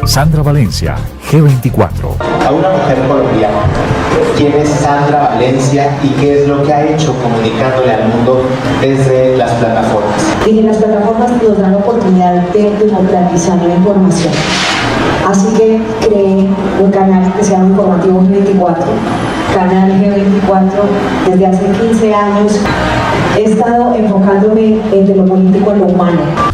Sandra Valencia, G24. A una mujer colombiana, ¿quién es Sandra Valencia y qué es lo que ha hecho comunicándole al mundo desde las plataformas? Y las plataformas nos dan la oportunidad de democratizar la información. Así que creé un canal que se llama Informativo G24, canal G24 desde hace 15 años. He estado enfocándome de lo político a lo humano.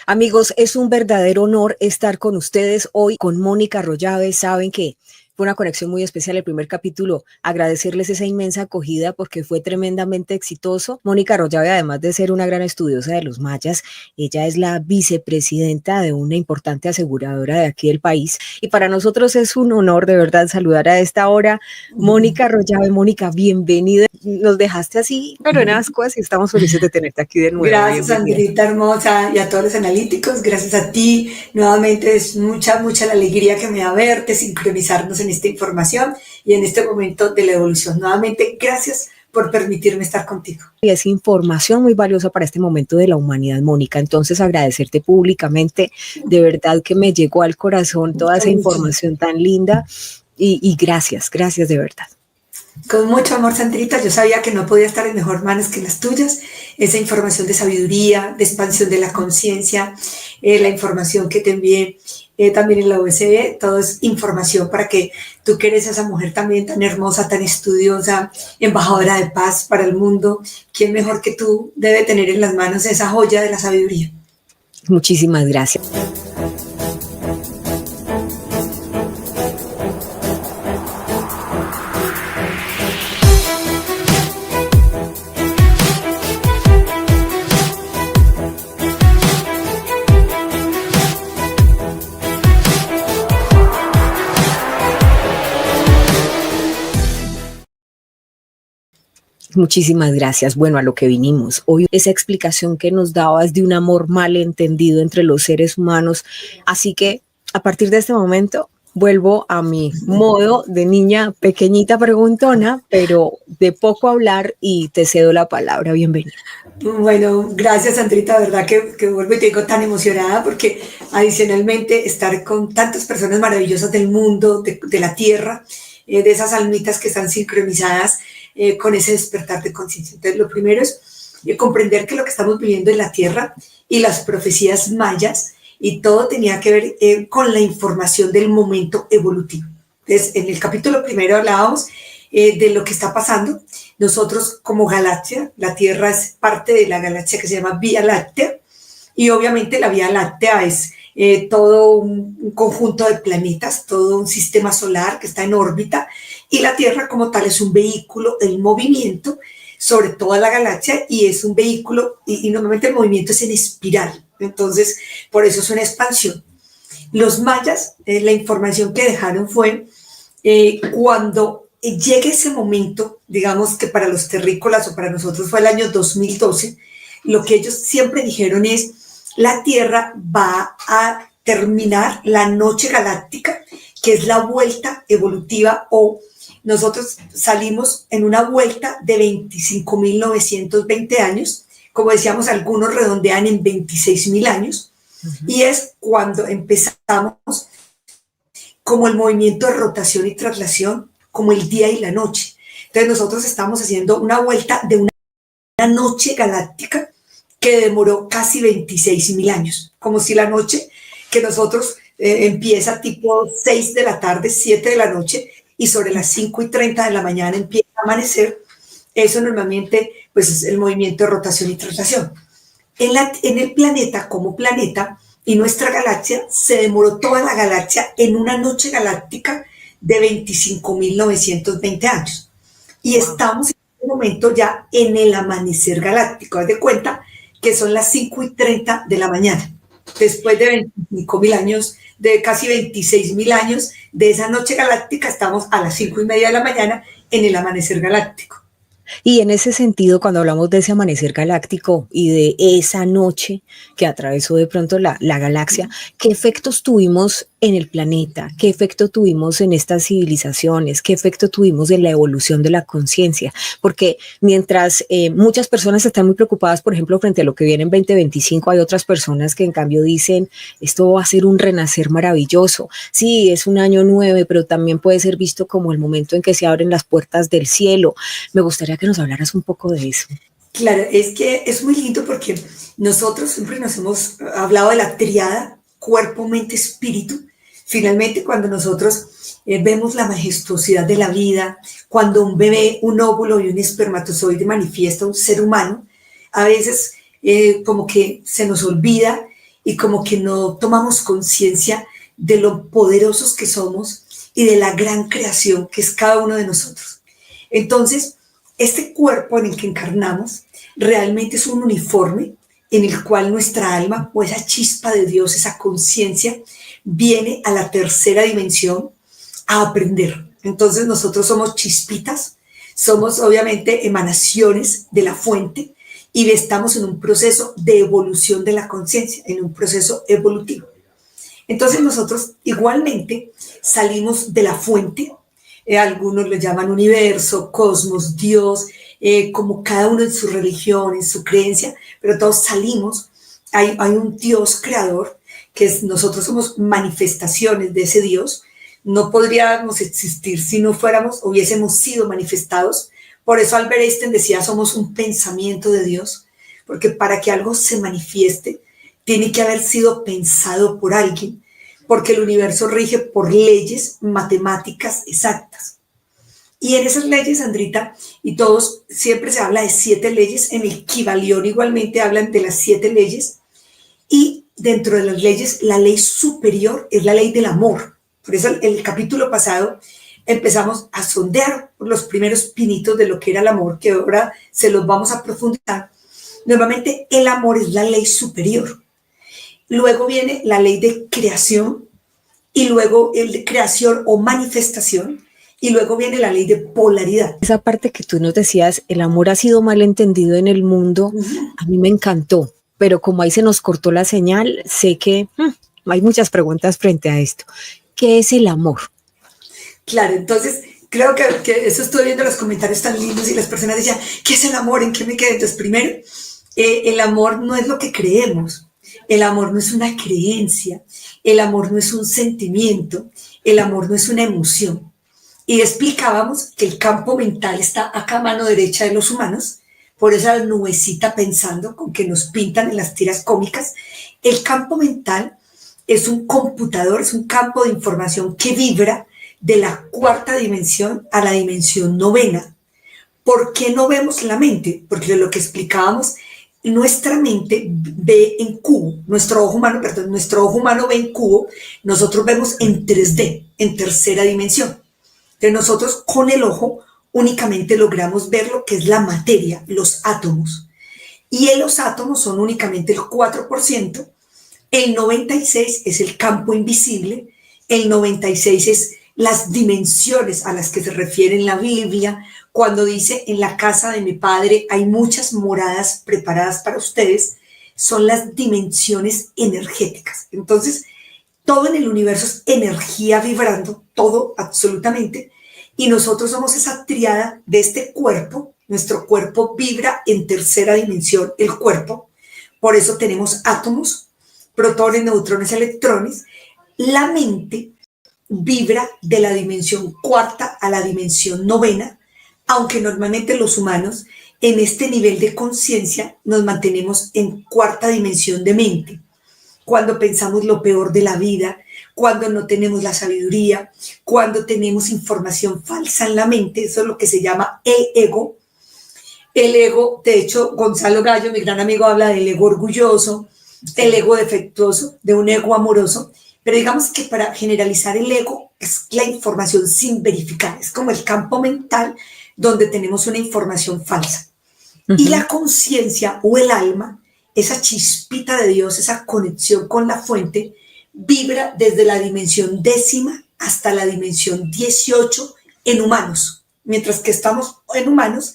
Amigos, es un verdadero honor estar con ustedes hoy con Mónica Arroyave. Saben que fue una conexión muy especial el primer capítulo. Agradecerles esa inmensa acogida porque fue tremendamente exitoso. Mónica Arroyave, además de ser una gran estudiosa de los mayas, ella es la vicepresidenta de una importante aseguradora de aquí del país. Y para nosotros es un honor de verdad saludar a esta hora. Mónica Arroyave, Mónica, bienvenida. Nos dejaste así, pero en ascuas y estamos felices de tenerte aquí de nuevo. Gracias, Andrita hermosa, y a todos los analíticos. Gracias a ti. Nuevamente es mucha la alegría que me da verte, sincronizarnos en esta información y en este momento de la evolución. Nuevamente, gracias por permitirme estar contigo. Y es información muy valiosa para este momento de la humanidad, Mónica. Entonces, agradecerte públicamente. De verdad que me llegó al corazón toda esa información tan linda y gracias de verdad. Con mucho amor, Sandrita. Yo sabía que no podía estar en mejor manos que las tuyas. Esa información de sabiduría, de expansión de la conciencia, la información que te envié también en la USB, todo es información para que tú, que eres esa mujer también tan hermosa, tan estudiosa, embajadora de paz para el mundo, ¿quién mejor que tú debe tener en las manos esa joya de la sabiduría? Muchísimas gracias. Muchísimas gracias. Bueno, a lo que vinimos. Hoy esa explicación que nos dabas de un amor malentendido entre los seres humanos. Así que a partir de este momento vuelvo a mi modo de niña pequeñita preguntona, pero de poco hablar y te cedo la palabra. Bienvenida. Bueno, gracias, Andrita, verdad que vuelvo y te digo tan emocionada porque adicionalmente estar con tantas personas maravillosas del mundo, de la tierra, de esas almitas que están sincronizadas con ese despertar de conciencia. Entonces, lo primero es comprender que lo que estamos viviendo en la tierra y las profecías mayas y todo tenía que ver con la información del momento evolutivo. Entonces, en el capítulo primero hablábamos de lo que está pasando. Nosotros como galaxia, la Tierra es parte de la galaxia que se llama Vía Láctea y obviamente la Vía Láctea es todo un conjunto de planetas, todo un sistema solar que está en órbita y la Tierra como tal es un vehículo en movimiento sobre toda la galaxia y es un vehículo y normalmente el movimiento es en espiral, entonces por eso es una expansión. Los mayas, la información que dejaron fue cuando llegue ese momento, digamos que para los terrícolas o para nosotros fue el año 2012, lo que ellos siempre dijeron es la Tierra va a terminar la noche galáctica, que es la vuelta evolutiva o nosotros salimos en una vuelta de 25.920 años, como decíamos, algunos redondean en 26.000 años, y es cuando empezamos como el movimiento de rotación y traslación, como el día y la noche. Entonces nosotros estamos haciendo una vuelta de una noche galáctica que demoró casi 26.000 años, como si la noche que nosotros empieza tipo 6 de la tarde, 7 de la noche, y sobre las 5:30 de la mañana empieza a amanecer. Eso normalmente pues, es el movimiento de rotación y traslación. En el planeta, como planeta, y nuestra galaxia, se demoró toda la galaxia en una noche galáctica de 25.920 años. Y estamos en este momento ya en el amanecer galáctico. Haz de cuenta que son las 5:30 de la mañana. Después de 25.000 años, de casi 26.000 años de esa noche galáctica, estamos a las 5:30 de la mañana en el amanecer galáctico. Y en ese sentido, cuando hablamos de ese amanecer galáctico y de esa noche que atravesó de pronto la galaxia, ¿qué efectos tuvimos en el planeta? ¿Qué efecto tuvimos en estas civilizaciones? ¿Qué efecto tuvimos en la evolución de la conciencia? Porque mientras muchas personas están muy preocupadas, por ejemplo, frente a lo que viene en 2025, hay otras personas que en cambio dicen, esto va a ser un renacer maravilloso. Sí, es un año 9, pero también puede ser visto como el momento en que se abren las puertas del cielo. Me gustaría que nos hablaras un poco de eso. Claro, es que es muy lindo porque nosotros siempre nos hemos hablado de la triada cuerpo, mente, espíritu. Finalmente, cuando nosotros vemos la majestuosidad de la vida, cuando un bebé, un óvulo y un espermatozoide manifiesta un ser humano, a veces como que se nos olvida y como que no tomamos conciencia de lo poderosos que somos y de la gran creación que es cada uno de nosotros. Entonces, este cuerpo en el que encarnamos realmente es un uniforme en el cual nuestra alma o esa chispa de Dios, esa conciencia, viene a la tercera dimensión a aprender. Entonces nosotros somos chispitas, somos obviamente emanaciones de la fuente y estamos en un proceso de evolución de la conciencia, en un proceso evolutivo. Entonces nosotros igualmente salimos de la fuente. Algunos lo llaman universo, cosmos, Dios, como cada uno en su religión, en su creencia, pero todos salimos. Hay un Dios creador, nosotros somos manifestaciones de ese Dios. No podríamos existir si no hubiésemos sido manifestados. Por eso Albert Einstein decía, somos un pensamiento de Dios, porque para que algo se manifieste, tiene que haber sido pensado por alguien, porque el universo rige por leyes matemáticas exactas. Y en esas leyes, Sandrita, y todos, siempre se habla de 7 leyes, en el Kybalión igualmente hablan de las 7 leyes, y dentro de las leyes, la ley superior es la ley del amor. Por eso el capítulo pasado empezamos a sondear los primeros pinitos de lo que era el amor, que ahora se los vamos a profundizar. Normalmente el amor es la ley superior. Luego viene la ley de creación y luego el de creación o manifestación y luego viene la ley de polaridad. Esa parte que tú nos decías, el amor ha sido mal entendido en el mundo, a mí me encantó, pero como ahí se nos cortó la señal, sé que hay muchas preguntas frente a esto. ¿Qué es el amor? Claro, entonces creo que eso estoy viendo los comentarios tan lindos y las personas decían, ¿qué es el amor? ¿En qué me quedé? Entonces primero, el amor no es lo que creemos. El amor no es una creencia, el amor no es un sentimiento, el amor no es una emoción. Y explicábamos que el campo mental está acá a mano derecha de los humanos, por esa nubecita pensando con que nos pintan en las tiras cómicas. El campo mental es un computador, es un campo de información que vibra de la 4ª dimensión a la dimensión 9ª. ¿Por qué no vemos la mente? Porque lo que explicábamos, nuestra mente ve en cubo, nuestro ojo humano ve en cubo, nosotros vemos en 3D, en tercera dimensión. Entonces nosotros con el ojo únicamente logramos ver lo que es la materia, los átomos. Y los átomos son únicamente el 4%, el 96% es el campo invisible, el 96% es las dimensiones a las que se refiere en la Biblia, cuando dice, en la casa de mi padre hay muchas moradas preparadas para ustedes, son las dimensiones energéticas. Entonces, todo en el universo es energía vibrando, todo absolutamente, y nosotros somos esa triada de este cuerpo. Nuestro cuerpo vibra en tercera dimensión, el cuerpo, por eso tenemos átomos, protones, neutrones, electrones. La mente vibra de la dimensión 4ª a la dimensión 9ª, aunque normalmente los humanos en este nivel de conciencia nos mantenemos en 4ª dimensión de mente. Cuando pensamos lo peor de la vida, cuando no tenemos la sabiduría, cuando tenemos información falsa en la mente, eso es lo que se llama el ego. El ego, de hecho, Gonzalo Gallo, mi gran amigo, habla del ego orgulloso, el ego defectuoso, de un ego amoroso. Pero digamos que para generalizar, el ego es la información sin verificar, es como el campo mental donde tenemos una información falsa. Y la conciencia o el alma, esa chispita de Dios, esa conexión con la fuente, vibra desde la dimensión 10ª hasta la dimensión 18 en humanos. Mientras que estamos en humanos,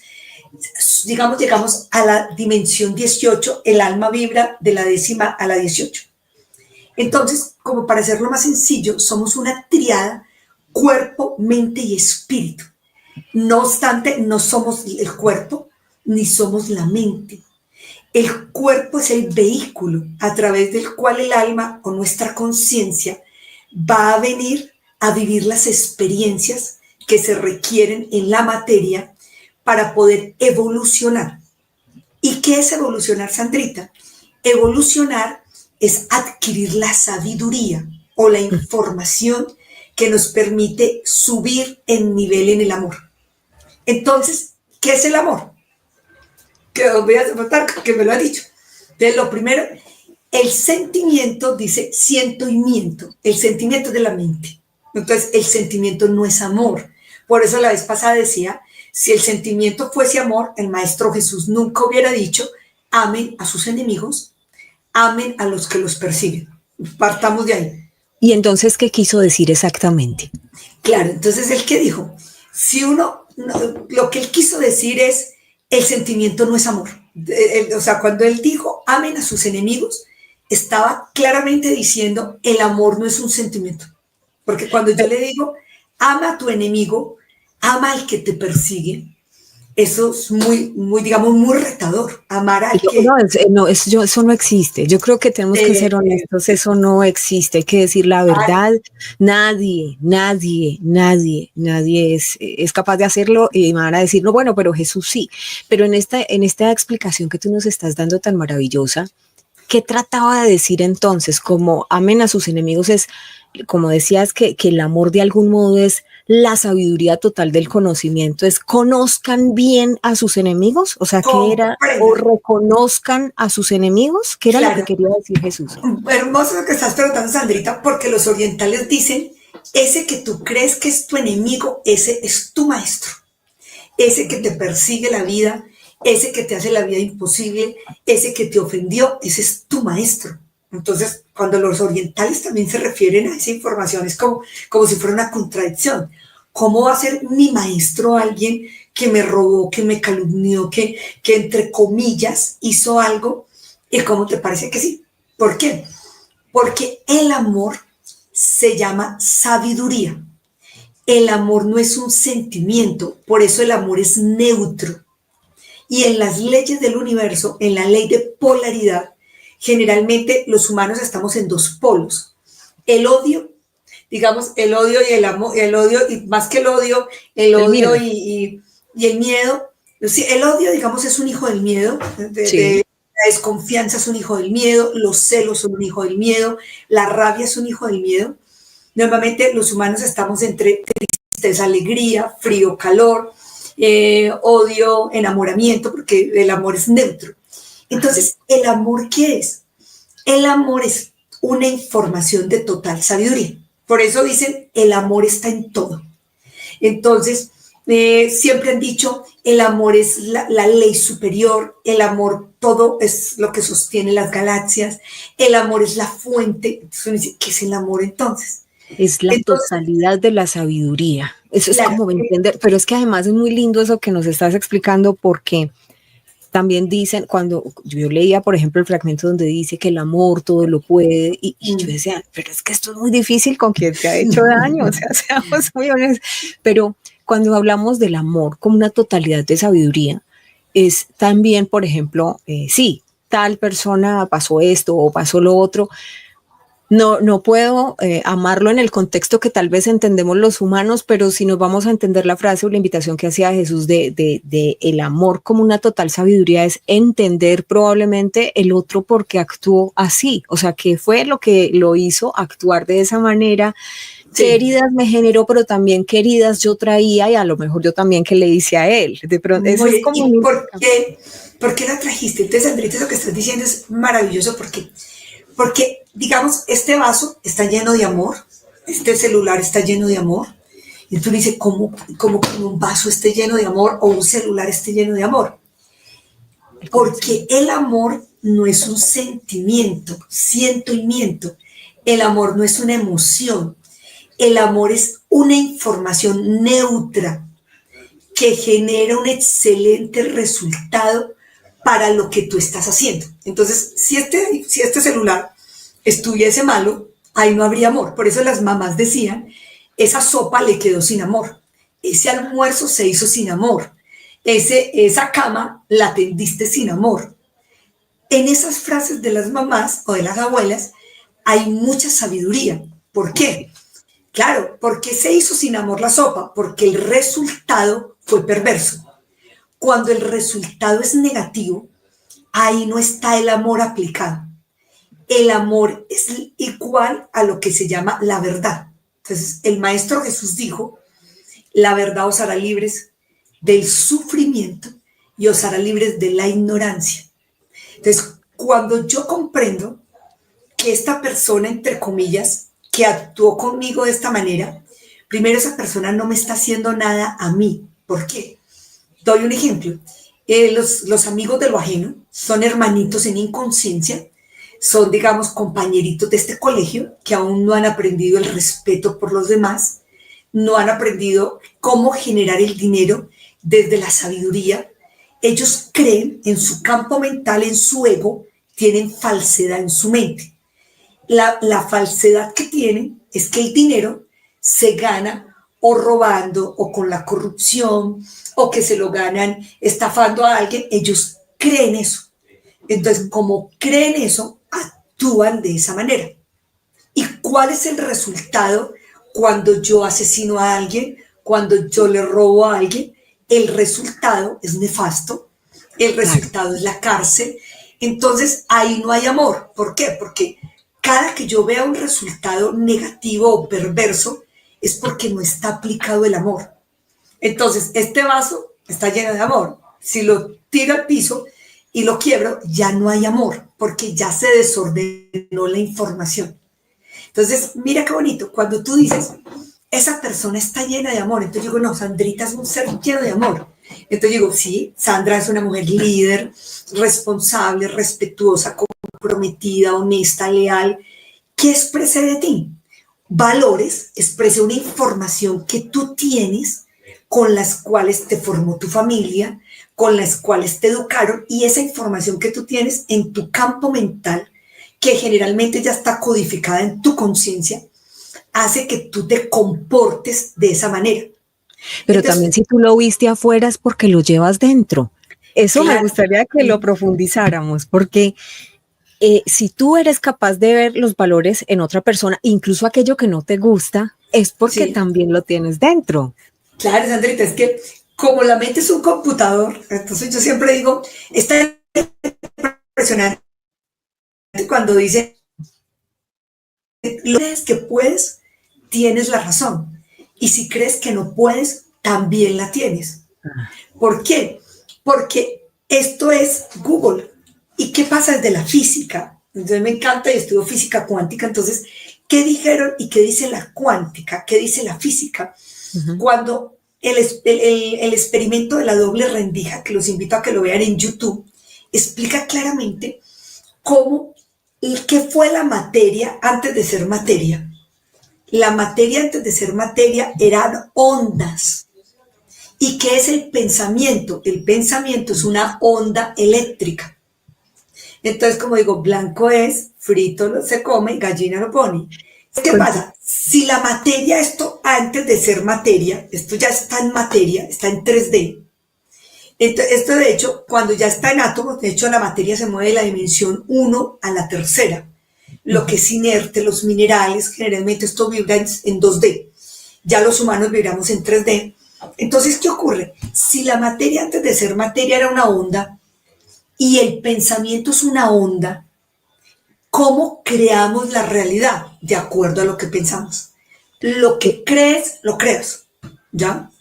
digamos, llegamos a la dimensión 18, el alma vibra de la 10ª a la 18. Entonces, como para hacerlo más sencillo, somos una triada: cuerpo, mente y espíritu. No obstante, no somos el cuerpo ni somos la mente. El cuerpo es el vehículo a través del cual el alma o nuestra conciencia va a venir a vivir las experiencias que se requieren en la materia para poder evolucionar. ¿Y qué es evolucionar, Sandrita? Evolucionar es adquirir la sabiduría o la información que nos permite subir en nivel en el amor. Entonces, ¿qué es el amor? Que os voy a contar, que me lo ha dicho. Entonces, lo primero, el sentimiento, dice, siento y miento. El sentimiento es de la mente. Entonces, el sentimiento no es amor. Por eso la vez pasada decía, si el sentimiento fuese amor, el Maestro Jesús nunca hubiera dicho, amen a sus enemigos, amen a los que los persiguen. Partamos de ahí. Y entonces, ¿qué quiso decir exactamente? Claro, entonces, ¿él qué dijo? Si uno, lo que él quiso decir es, el sentimiento no es amor. O sea, cuando él dijo, amen a sus enemigos, estaba claramente diciendo, el amor no es un sentimiento. Porque cuando yo le digo, ama a tu enemigo, ama al que te persigue, eso es muy, digamos, muy retador. Amar al que... Eso no existe. Yo creo que tenemos que ser honestos, eso no existe. Hay que decir la verdad. Nadie es capaz de hacerlo, y me van a decir, no, bueno, pero Jesús sí. Pero en esta explicación que tú nos estás dando tan maravillosa, ¿qué trataba de decir entonces? Como amen a sus enemigos es, como decías, que el amor de algún modo es la sabiduría total del conocimiento, es conozcan bien a sus enemigos, o sea, que era, o reconozcan a sus enemigos, que era, claro, lo que quería decir Jesús. Hermoso lo que estás preguntando, Sandrita, porque los orientales dicen, ese que tú crees que es tu enemigo, ese es tu maestro, ese que te persigue la vida, ese que te hace la vida imposible, ese que te ofendió, ese es tu maestro. Entonces, cuando los orientales también se refieren a esa información, es como si fuera una contradicción. ¿Cómo va a ser mi maestro alguien que me robó, que me calumnió, que entre comillas hizo algo? ¿Y cómo te parece que sí? ¿Por qué? Porque el amor se llama sabiduría. El amor no es un sentimiento, por eso el amor es neutro. Y en las leyes del universo, en la ley de polaridad, generalmente los humanos estamos en dos polos. El odio, digamos, el odio y el amor, el odio, y más que el odio y el miedo. El odio, digamos, es un hijo del miedo, la desconfianza es un hijo del miedo, los celos son un hijo del miedo, la rabia es un hijo del miedo. Normalmente los humanos estamos entre tristeza, alegría, frío, calor, odio, enamoramiento, porque el amor es neutro. Entonces, ¿el amor qué es? El amor es una información de total sabiduría. Por eso dicen, el amor está en todo. Entonces, siempre han dicho, el amor es la ley superior, el amor, todo es lo que sostiene las galaxias, el amor es la fuente. Entonces, ¿qué es el amor entonces? Es la totalidad de la sabiduría. Eso es como entender, pero es que además es muy lindo eso que nos estás explicando, porque también dicen, cuando yo leía, por ejemplo, el fragmento donde dice que el amor todo lo puede, y yo decía, pero es que esto es muy difícil con quien te ha hecho daño, o sea, seamos muy honestos. Pero cuando hablamos del amor como una totalidad de sabiduría, es también, por ejemplo, sí, tal persona pasó esto o pasó lo otro, no puedo amarlo en el contexto que tal vez entendemos los humanos, pero si nos vamos a entender la frase o la invitación que hacía Jesús de el amor como una total sabiduría, es entender probablemente el otro porque actuó así, o sea, qué fue lo que lo hizo actuar de esa manera, qué heridas me generó, pero también qué heridas yo traía y a lo mejor yo también qué le hice a él. De pronto, eso es como... ¿Y por qué la trajiste? Entonces, Andrita, lo que estás diciendo es maravilloso porque, digamos, este vaso está lleno de amor, este celular está lleno de amor, y tú dices, ¿cómo que un vaso esté lleno de amor o un celular esté lleno de amor? Porque el amor no es un sentimiento, siento y miento. El amor no es una emoción. El amor es una información neutra que genera un excelente resultado para lo que tú estás haciendo. Entonces, si este celular estuviese malo, ahí no habría amor. Por eso las mamás decían, esa sopa le quedó sin amor, ese almuerzo se hizo sin amor, esa cama la tendiste sin amor. En esas frases de las mamás o de las abuelas hay mucha sabiduría. ¿Por qué? Claro, ¿por qué se hizo sin amor la sopa? Porque el resultado fue perverso. Cuando el resultado es negativo, ahí no está el amor aplicado. El amor es igual a lo que se llama la verdad. Entonces, el Maestro Jesús dijo, la verdad os hará libres del sufrimiento y os hará libres de la ignorancia. Entonces, cuando yo comprendo que esta persona, entre comillas, que actuó conmigo de esta manera, primero esa persona no me está haciendo nada a mí. ¿Por qué? Doy un ejemplo. Los amigos de lo ajeno son hermanitos en inconsciencia, son, digamos, compañeritos de este colegio que aún no han aprendido el respeto por los demás, no han aprendido cómo generar el dinero desde la sabiduría. Ellos creen en su campo mental, en su ego, tienen falsedad en su mente. La falsedad que tienen es que el dinero se gana o robando o con la corrupción o que se lo ganan estafando a alguien. Ellos creen eso. Entonces, como creen eso, actúan de esa manera. ¿Y cuál es el resultado cuando yo asesino a alguien, cuando yo le robo a alguien? El resultado es nefasto, el resultado es la cárcel. Entonces, ahí no hay amor. ¿Por qué? Porque cada que yo vea un resultado negativo o perverso, es porque no está aplicado el amor. Entonces, este vaso está lleno de amor. Si lo tiro al piso y lo quiebro, ya no hay amor, porque ya se desordenó la información. Entonces, mira qué bonito. Cuando tú dices, esa persona está llena de amor, entonces yo digo, no, Sandrita es un ser lleno de amor. Entonces digo, sí, Sandra es una mujer líder, responsable, respetuosa, comprometida, honesta, leal. ¿Qué expresa de ti? Valores, expresa una información que tú tienes, con las cuales te formó tu familia, con las cuales te educaron, y esa información que tú tienes en tu campo mental, que generalmente ya está codificada en tu conciencia, hace que tú te comportes de esa manera. Pero entonces, también si tú lo viste afuera es porque lo llevas dentro. Eso claro, me gustaría que lo profundizáramos, porque si tú eres capaz de ver los valores en otra persona, incluso aquello que no te gusta, es porque también lo tienes dentro. Claro, Sandrita, es que como la mente es un computador, entonces yo siempre digo, está impresionante cuando dice, lo crees que puedes, tienes la razón. Y si crees que no puedes, también la tienes. ¿Por qué? Porque esto es Google. ¿Y qué pasa desde la física? Entonces me encanta y estudio física cuántica. Entonces, ¿qué dijeron y qué dice la cuántica? ¿Qué dice la física? Cuando el experimento de la doble rendija, que los invito a que lo vean en YouTube, explica claramente cómo y qué fue la materia antes de ser materia. La materia antes de ser materia eran ondas. ¿Y qué es el pensamiento? El pensamiento es una onda eléctrica. Entonces, como digo, blanco es, frito se come, gallina lo pone. ¿Qué pasa? Si la materia, esto antes de ser materia, esto ya está en materia, está en 3D. Entonces, esto de hecho, cuando ya está en átomos, de hecho la materia se mueve de la dimensión 1 a la tercera. Lo que es inerte, los minerales, generalmente esto vibra en 2D. Ya los humanos vibramos en 3D. Entonces, ¿qué ocurre? Si la materia antes de ser materia era una onda y el pensamiento es una onda, ¿cómo creamos la realidad? De acuerdo a lo que pensamos. Lo que crees, lo creas. ¿Ya?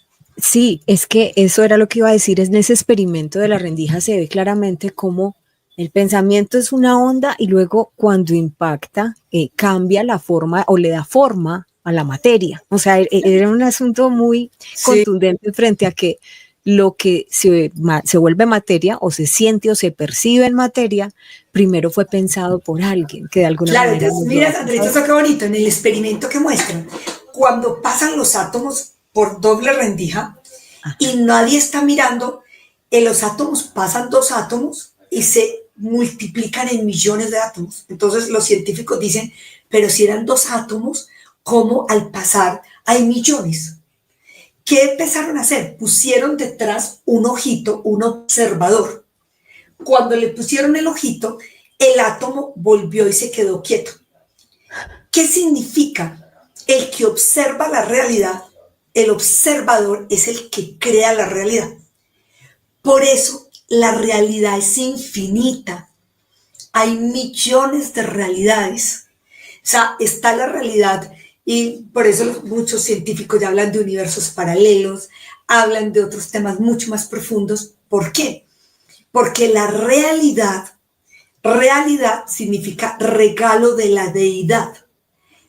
Sí, es que eso era lo que iba a decir. En ese experimento de la rendija se ve claramente cómo el pensamiento es una onda y luego cuando impacta cambia la forma o le da forma a la materia. O sea, era un asunto muy contundente frente a que lo que se vuelve materia o se siente o se percibe en materia, primero fue pensado por alguien que de alguna manera... Claro, mira, Andrés, eso qué bonito, en el experimento que muestran, cuando pasan los átomos por doble rendija, y nadie está mirando. En los átomos pasan 2 átomos y se multiplican en millones de átomos. Entonces los científicos dicen, pero si eran 2 átomos, ¿cómo al pasar hay millones? ¿Qué empezaron a hacer? Pusieron detrás un ojito, un observador. Cuando le pusieron el ojito, el átomo volvió y se quedó quieto. ¿Qué significa? El que observa la realidad, el observador es el que crea la realidad. Por eso la realidad es infinita. Hay millones de realidades. O sea, está la realidad y por eso muchos científicos ya hablan de universos paralelos, hablan de otros temas mucho más profundos. ¿Por qué? Porque la realidad significa regalo de la deidad.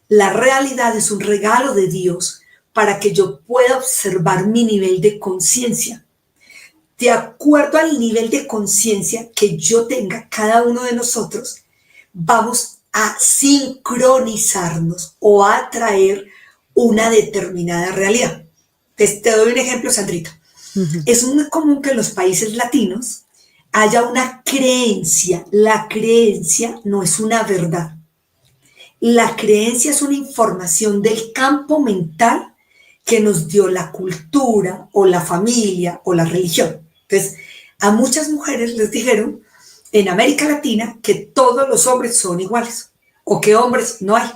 La realidad es un regalo de Dios para que yo pueda observar mi nivel de conciencia. De acuerdo al nivel de conciencia que yo tenga, cada uno de nosotros, vamos a sincronizarnos o a atraer una determinada realidad. Te doy un ejemplo, Sandrita. Es muy común que en los países latinos haya una creencia. La creencia no es una verdad. La creencia es una información del campo mental que nos dio la cultura o la familia o la religión. Entonces, a muchas mujeres les dijeron en América Latina que todos los hombres son iguales o que hombres no hay.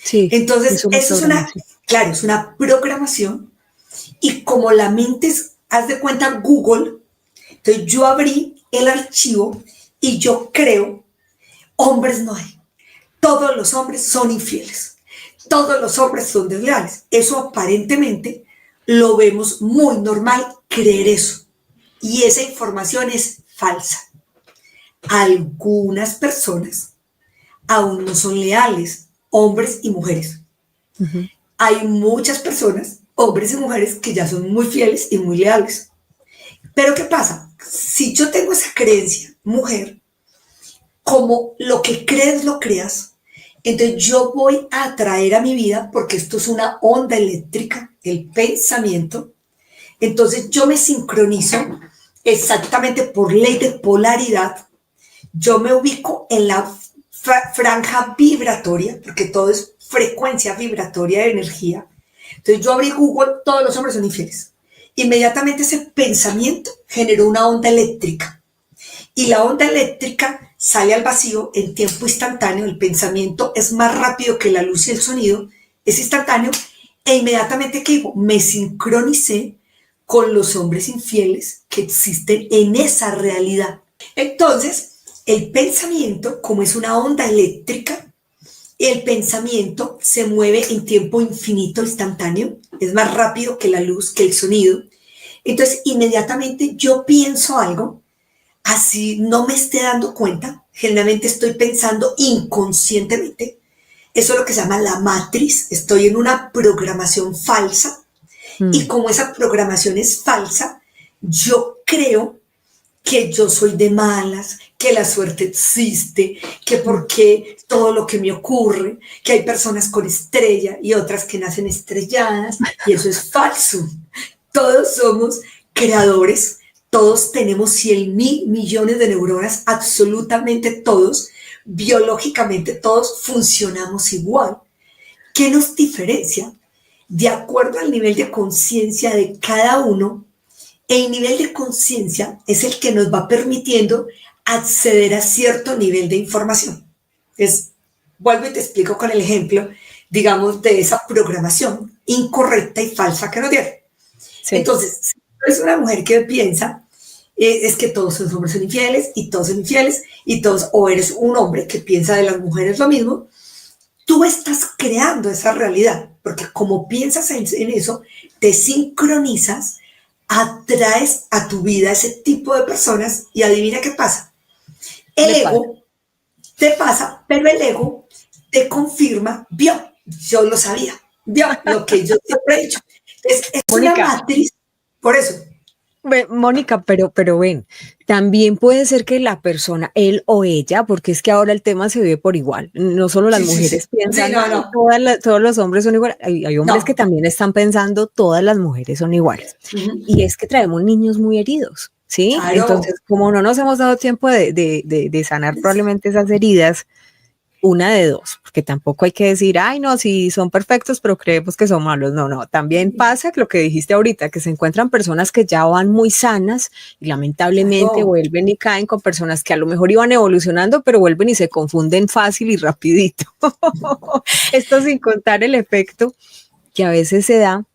Sí, entonces, eso es una programación y como la mente es, haz de cuenta Google, entonces yo abrí el archivo y yo creo, hombres no hay. Todos los hombres son infieles. Todos los hombres son desleales. Eso aparentemente lo vemos muy normal creer eso. Y esa información es falsa. Algunas personas aún no son leales, hombres y mujeres. Hay muchas personas, hombres y mujeres, que ya son muy fieles y muy leales. Pero ¿qué pasa? Si yo tengo esa creencia, mujer, como lo que crees lo creas, entonces yo voy a atraer a mi vida, porque esto es una onda eléctrica, el pensamiento. Entonces yo me sincronizo exactamente por ley de polaridad. Yo me ubico en la franja vibratoria, porque todo es frecuencia vibratoria de energía. Entonces yo abrí Google, todos los hombres son infieles. Inmediatamente ese pensamiento generó una onda eléctrica. Y la onda eléctrica sale al vacío en tiempo instantáneo. El pensamiento es más rápido que la luz y el sonido, es instantáneo. E inmediatamente, ¿qué digo? Me sincronicé con los hombres infieles que existen en esa realidad. Entonces, el pensamiento, como es una onda eléctrica, el pensamiento se mueve en tiempo infinito, instantáneo, es más rápido que la luz, que el sonido. Entonces, inmediatamente yo pienso algo, así no me esté dando cuenta, generalmente estoy pensando inconscientemente. Eso es lo que se llama la matriz, estoy en una programación falsa. Y como esa programación es falsa, yo creo que yo soy de malas, que la suerte existe, que porque todo lo que me ocurre, que hay personas con estrella y otras que nacen estrelladas, y eso es falso. Todos somos creadores, todos tenemos 100.000 millones de neuronas, absolutamente todos, biológicamente todos funcionamos igual. ¿Qué nos diferencia? De acuerdo al nivel de conciencia de cada uno, el nivel de conciencia es el que nos va permitiendo acceder a cierto nivel de información. Entonces, vuelvo y te explico con el ejemplo, digamos, de esa programación incorrecta y falsa que nos dieron. Sí. Entonces, si eres una mujer que piensa, es que todos los hombres son infieles y todos son infieles, y todos, o eres un hombre que piensa de las mujeres lo mismo, tú estás creando esa realidad, porque como piensas en eso, te sincronizas, atraes a tu vida ese tipo de personas y adivina qué pasa. El ego te pasa, pero el ego te confirma, vio, yo lo sabía, vio lo que yo siempre he dicho. Es una matriz, por eso, Mónica, pero ven, también puede ser que la persona, él o ella, porque es que ahora el tema se ve por igual, no solo las Sí, sí, mujeres sí. piensan, Sí, no, "Ay, no. todos los hombres son iguales, hay hombres No. que también están pensando, todas las mujeres son iguales, Ujú. y es que traemos niños muy heridos, ¿sí? Claro. Entonces, como no nos hemos dado tiempo de sanar probablemente esas heridas, una de dos, porque tampoco hay que decir, ay, no, si son perfectos, pero creemos que son malos. No, no, también pasa lo que dijiste ahorita, que se encuentran personas que ya van muy sanas y lamentablemente Claro. vuelven y caen con personas que a lo mejor iban evolucionando, pero vuelven y se confunden fácil y rapidito. Esto sin contar el efecto que a veces se da,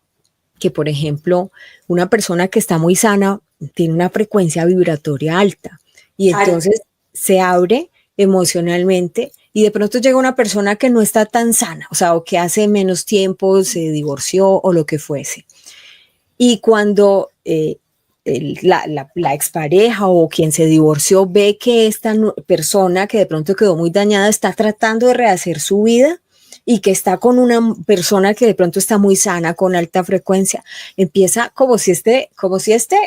que por ejemplo, una persona que está muy sana tiene una frecuencia vibratoria alta y Claro. entonces se abre emocionalmente y de pronto llega una persona que no está tan sana, o sea, o que hace menos tiempo se divorció o lo que fuese. Y cuando la expareja o quien se divorció ve que esta persona que de pronto quedó muy dañada está tratando de rehacer su vida y que está con una persona que de pronto está muy sana, con alta frecuencia, empieza como si este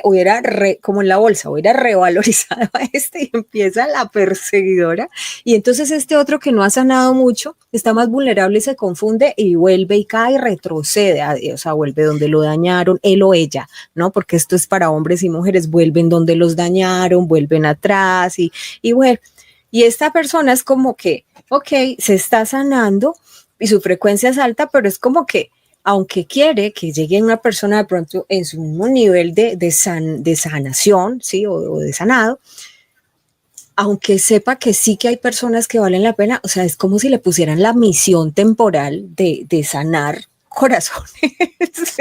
hubiera, como en la bolsa, hubiera revalorizado a este y empieza la perseguidora. Y entonces este otro que no ha sanado mucho está más vulnerable y se confunde y vuelve y cae y retrocede, o sea, vuelve donde lo dañaron, él o ella, ¿no? Porque esto es para hombres y mujeres, vuelven donde los dañaron, vuelven atrás y bueno, y esta persona es como que, ok, se está sanando y su frecuencia es alta, pero es como que, aunque quiere que llegue una persona de pronto en su mismo nivel de sanación, ¿sí? O de sanado, aunque sepa que sí que hay personas que valen la pena, o sea, es como si le pusieran la misión temporal de sanar corazones.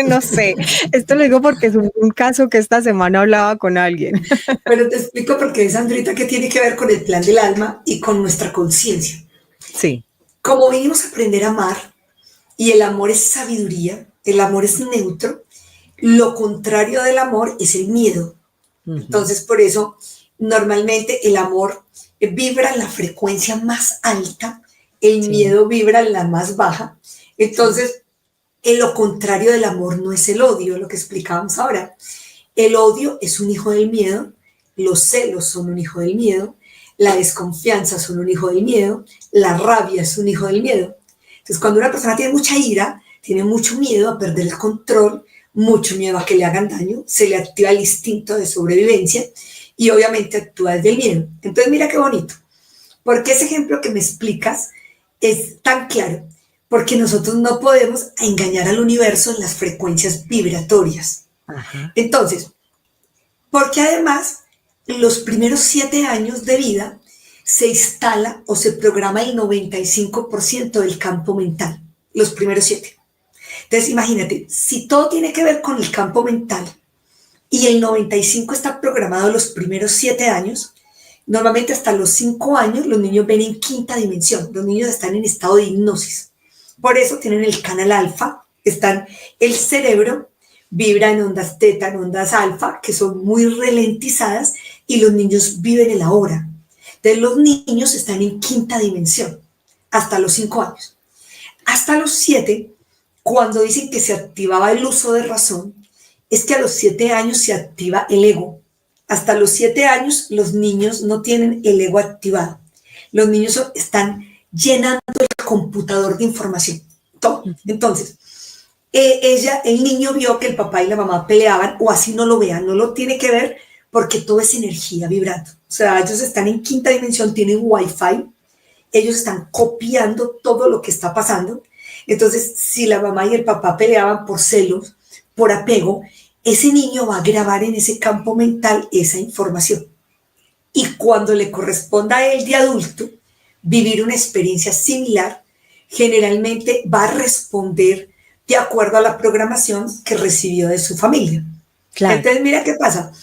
No sé, esto lo digo porque es un caso que esta semana hablaba con alguien. Pero te explico por qué, Sandrita, que tiene que ver con el plan del alma y con nuestra conciencia. Sí. Como vinimos a aprender a amar, y el amor es sabiduría, el amor es neutro, lo contrario del amor es el miedo. Entonces, por eso, normalmente el amor vibra en la frecuencia más alta, el Sí, miedo vibra en la más baja. Entonces, lo contrario del amor no es el odio, lo que explicábamos ahora. El odio es un hijo del miedo, los celos son un hijo del miedo, la desconfianza son un hijo del miedo, la rabia es un hijo del miedo. Entonces, cuando una persona tiene mucha ira, tiene mucho miedo a perder el control, mucho miedo a que le hagan daño, se le activa el instinto de sobrevivencia y obviamente actúa desde el miedo. Entonces, mira qué bonito, porque ese ejemplo que me explicas es tan claro, porque nosotros no podemos engañar al universo en las frecuencias vibratorias. ajá, Entonces, porque además los primeros 7 años de vida se instala o se programa el 95% del campo mental, los primeros 7. Entonces, imagínate, si todo tiene que ver con el campo mental y el 95% está programado los primeros 7 años, normalmente hasta los 5 años los niños ven en quinta dimensión, los niños están en estado de hipnosis. Por eso tienen el canal alfa, están el cerebro vibra en ondas teta, en ondas alfa, que son muy ralentizadas y los niños viven el ahora. Entonces los niños están en quinta dimensión hasta los 5 años. Hasta los 7, cuando dicen que se activaba el uso de razón, es que a los 7 años se activa el ego. Hasta los 7 años los niños no tienen el ego activado. Los niños están llenando el computador de información. Todo. Entonces, el niño vio que el papá y la mamá peleaban, o así no lo vean, no lo tiene que ver porque todo es energía vibrando. O sea, ellos están en quinta dimensión, tienen wifi, ellos están copiando todo lo que está pasando. Entonces, si la mamá y el papá peleaban por celos, por apego, ese niño va a grabar en ese campo mental esa información. Y cuando le corresponda a él de adulto vivir una experiencia similar, generalmente va a responder de acuerdo a la programación que recibió de su familia. claro. Entonces, mira qué pasa.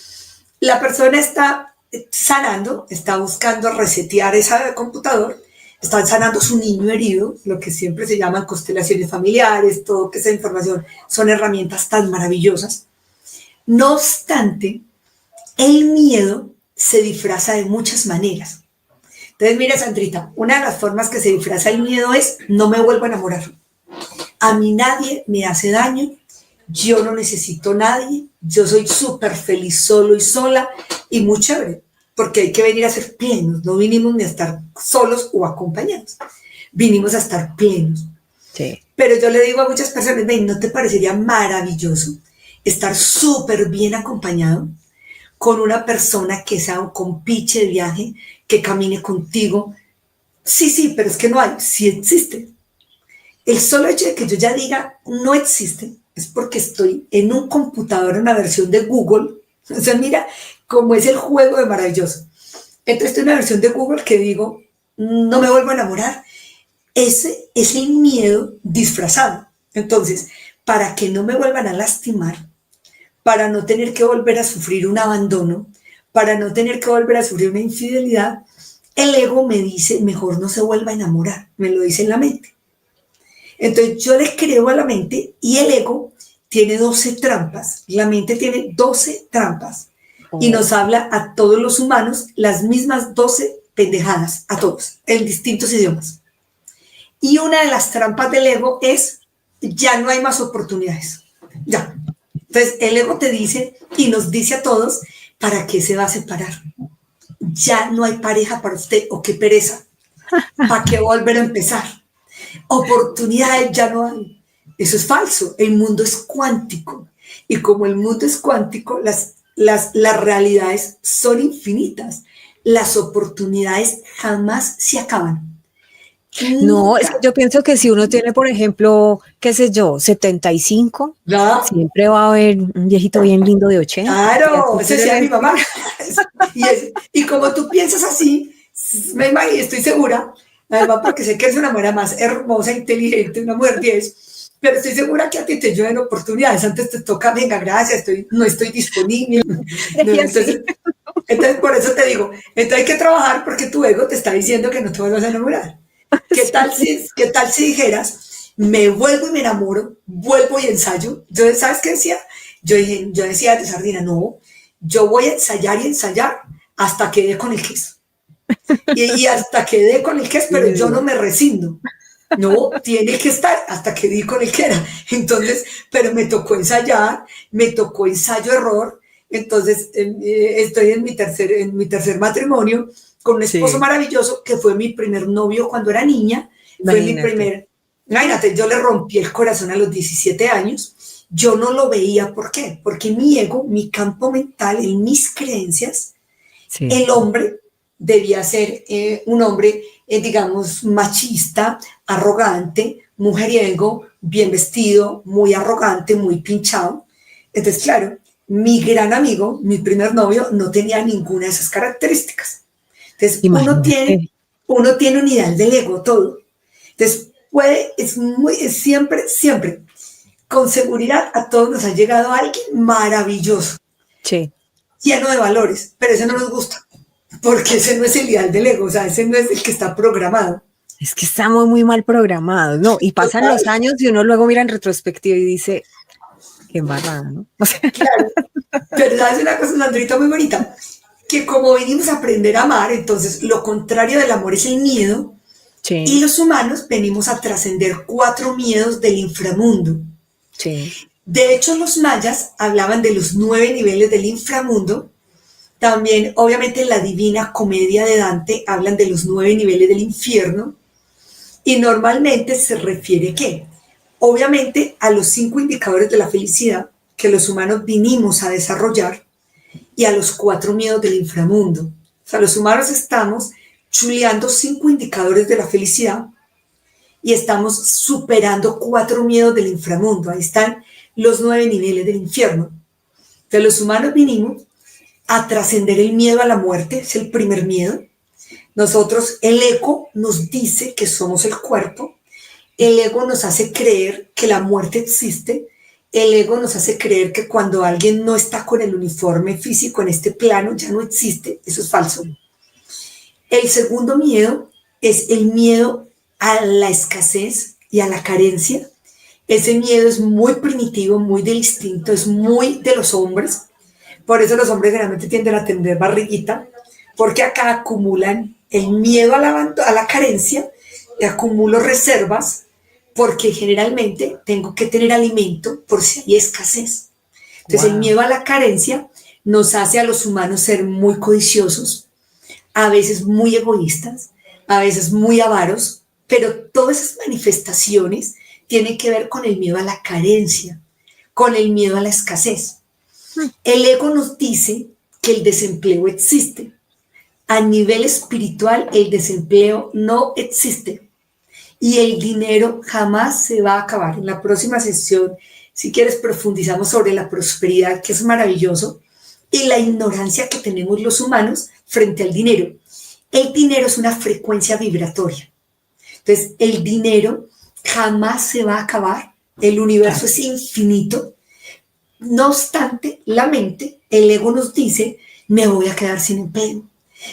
La persona está sanando, está buscando resetear ese computador, está sanando su niño herido, lo que siempre se llaman constelaciones familiares, todo que esa información son herramientas tan maravillosas. No obstante, el miedo se disfraza de muchas maneras. Entonces, mira, Sandrita, una de las formas que se disfraza el miedo es no me vuelvo a enamorar. A mí nadie me hace daño, yo no necesito a nadie, yo soy súper feliz solo y sola, y muy chévere, porque hay que venir a ser plenos, no vinimos ni a estar solos o acompañados, vinimos a estar plenos. Sí. Pero yo le digo a muchas personas, ven, ¿no te parecería maravilloso estar súper bien acompañado con una persona que sea un compiche de viaje, que camine contigo? Sí, pero es que no hay, sí existe. El solo hecho de que yo ya diga no existe es porque estoy en un computador, en una versión de Google. O sea, mira cómo es el juego de maravilloso. Entonces estoy en una versión de Google que digo, no me vuelvo a enamorar. Ese es el miedo disfrazado. Entonces, para que no me vuelvan a lastimar, para no tener que volver a sufrir un abandono, para no tener que volver a sufrir una infidelidad, el ego me dice, mejor no se vuelva a enamorar, me lo dice en la mente. Entonces yo le creo a la mente y el ego tiene 12 trampas, la mente tiene 12 trampas y nos habla a todos los humanos las mismas 12 pendejadas, a todos, en distintos idiomas. Y una de las trampas del ego es, ya no hay más oportunidades, ya. Entonces el ego te dice y nos dice a todos, ¿para qué se va a separar? Ya no hay pareja para usted, o qué pereza, ¿para qué volver a empezar? Oportunidades ya no hay. Eso es falso, el mundo es cuántico y como el mundo es cuántico, las realidades son infinitas, las oportunidades jamás se acaban. No, es que yo pienso que si uno tiene, por ejemplo, qué sé yo, 75, ¿No? siempre va a haber un viejito bien lindo de 80. Claro, eso decía mi mamá. Y como tú piensas así, me imagino, estoy segura, además porque sé que eres una mujer más hermosa, inteligente, una mujer 10, pero estoy segura que a ti te llueven oportunidades. Antes te toca, venga, gracias, no estoy disponible. No, entonces, por eso te digo, entonces hay que trabajar porque tu ego te está diciendo que no te vuelvas a enamorar. ¿Qué tal si dijeras, me vuelvo y me enamoro, vuelvo y ensayo? Yo, ¿sabes qué decía? Yo decía de sardina, no, yo voy a ensayar y ensayar hasta que dé con el queso. Y hasta que dé con el queso, pero yo no me resigno. No, tiene que estar hasta que di con el que era. Entonces, pero me tocó ensayar, me tocó ensayo-error. Entonces, estoy en mi tercer matrimonio con un esposo maravilloso que fue mi primer novio cuando era niña. Fue mi primer. Imagínate, yo le rompí el corazón a los 17 años. Yo no lo veía, ¿por qué? Porque mi ego, mi campo mental, en mis creencias, el hombre debía ser un hombre, digamos, machista, arrogante, mujeriego, bien vestido, muy arrogante, muy pinchado. Entonces, claro, mi gran amigo, mi primer novio, no tenía ninguna de esas características. Entonces, uno tiene un ideal del ego, todo. Entonces, siempre, con seguridad, a todos nos ha llegado alguien maravilloso, lleno de valores, pero ese no nos gusta. Porque ese no es el ideal del ego, o sea, ese no es el que está programado. Es que estamos muy mal programados, ¿no? Y pasan los años y uno luego mira en retrospectiva y dice, qué embarrada, ¿no? O sea. Claro, pero sabes una cosa, Sandrita, muy bonita, que como venimos a aprender a amar, entonces lo contrario del amor es el miedo, y los humanos venimos a trascender 4 miedos del inframundo. De hecho, los mayas hablaban de los 9 niveles del inframundo. También, obviamente, en la Divina Comedia de Dante hablan de los 9 niveles del infierno y normalmente se refiere ¿qué? Obviamente a los 5 indicadores de la felicidad que los humanos vinimos a desarrollar y a los 4 miedos del inframundo. O sea, los humanos estamos chuleando 5 indicadores de la felicidad y estamos superando 4 miedos del inframundo. Ahí están los 9 niveles del infierno. Entonces, los humanos vinimos a trascender el miedo a la muerte, es el primer miedo. Nosotros, el ego nos dice que somos el cuerpo, el ego nos hace creer que la muerte existe, el ego nos hace creer que cuando alguien no está con el uniforme físico en este plano ya no existe, eso es falso. El segundo miedo es el miedo a la escasez y a la carencia. Ese miedo es muy primitivo, muy del instinto, es muy de los hombres. Por eso los hombres generalmente tienden a tener barriguita, porque acá acumulan el miedo a la carencia, acumulo reservas, porque generalmente tengo que tener alimento por si hay escasez. Entonces el miedo a la carencia nos hace a los humanos ser muy codiciosos, a veces muy egoístas, a veces muy avaros, pero todas esas manifestaciones tienen que ver con el miedo a la carencia, con el miedo a la escasez. El ego nos dice que el desempleo existe. A nivel espiritual, el desempleo no existe y el dinero jamás se va a acabar. En la próxima sesión, si quieres, profundizamos sobre la prosperidad, que es maravilloso, y la ignorancia que tenemos los humanos frente al dinero. El dinero es una frecuencia vibratoria. Entonces, el dinero jamás se va a acabar. El universo es infinito. No obstante, la mente, el ego nos dice, me voy a quedar sin empleo.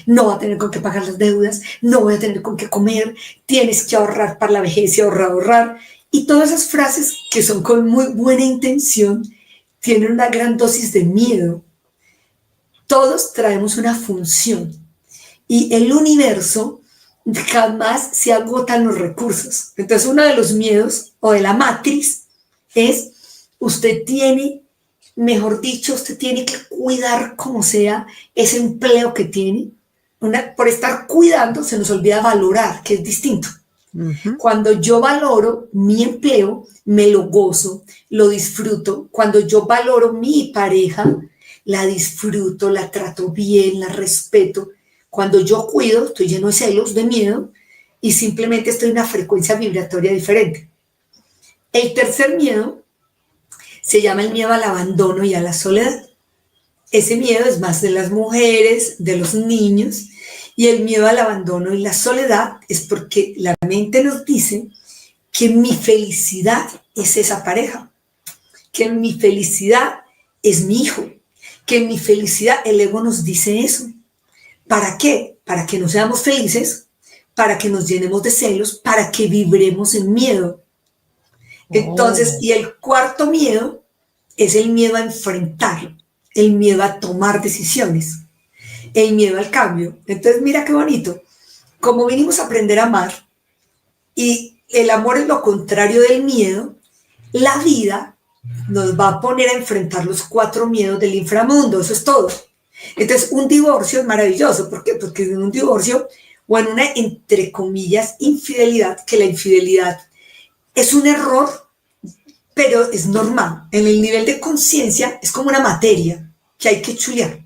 No voy a tener con qué pagar las deudas, no voy a tener con qué comer, tienes que ahorrar para la vejez y ahorrar. Y todas esas frases que son con muy buena intención tienen una gran dosis de miedo. Todos traemos una función y el universo jamás se agotan los recursos. Entonces uno de los miedos o de la matriz es usted tiene, mejor dicho, usted tiene que cuidar como sea ese empleo que tiene. Por estar cuidando se nos olvida valorar, que es distinto. Cuando yo valoro mi empleo, me lo gozo, lo disfruto. Cuando yo valoro mi pareja, la disfruto, la trato bien, la respeto. Cuando yo cuido, estoy lleno de celos, de miedo, y simplemente estoy en una frecuencia vibratoria diferente. El tercer miedo se llama el miedo al abandono y a la soledad. Ese miedo es más de las mujeres, de los niños, y el miedo al abandono y la soledad es porque la mente nos dice que mi felicidad es esa pareja, que mi felicidad es mi hijo, que mi felicidad, el ego nos dice eso. ¿Para qué? Para que no seamos felices, para que nos llenemos de celos, para que vibremos en miedo. Entonces, y el cuarto miedo es el miedo a enfrentar, el miedo a tomar decisiones, el miedo al cambio. Entonces, mira qué bonito. Como vinimos a aprender a amar y el amor es lo contrario del miedo, la vida nos va a poner a enfrentar los 4 miedos del inframundo. Eso es todo. Entonces, un divorcio es maravilloso. ¿Por qué? Porque en un divorcio o en una, entre comillas, infidelidad, que la infidelidad es un error, pero es normal. En el nivel de conciencia es como una materia que hay que chulear.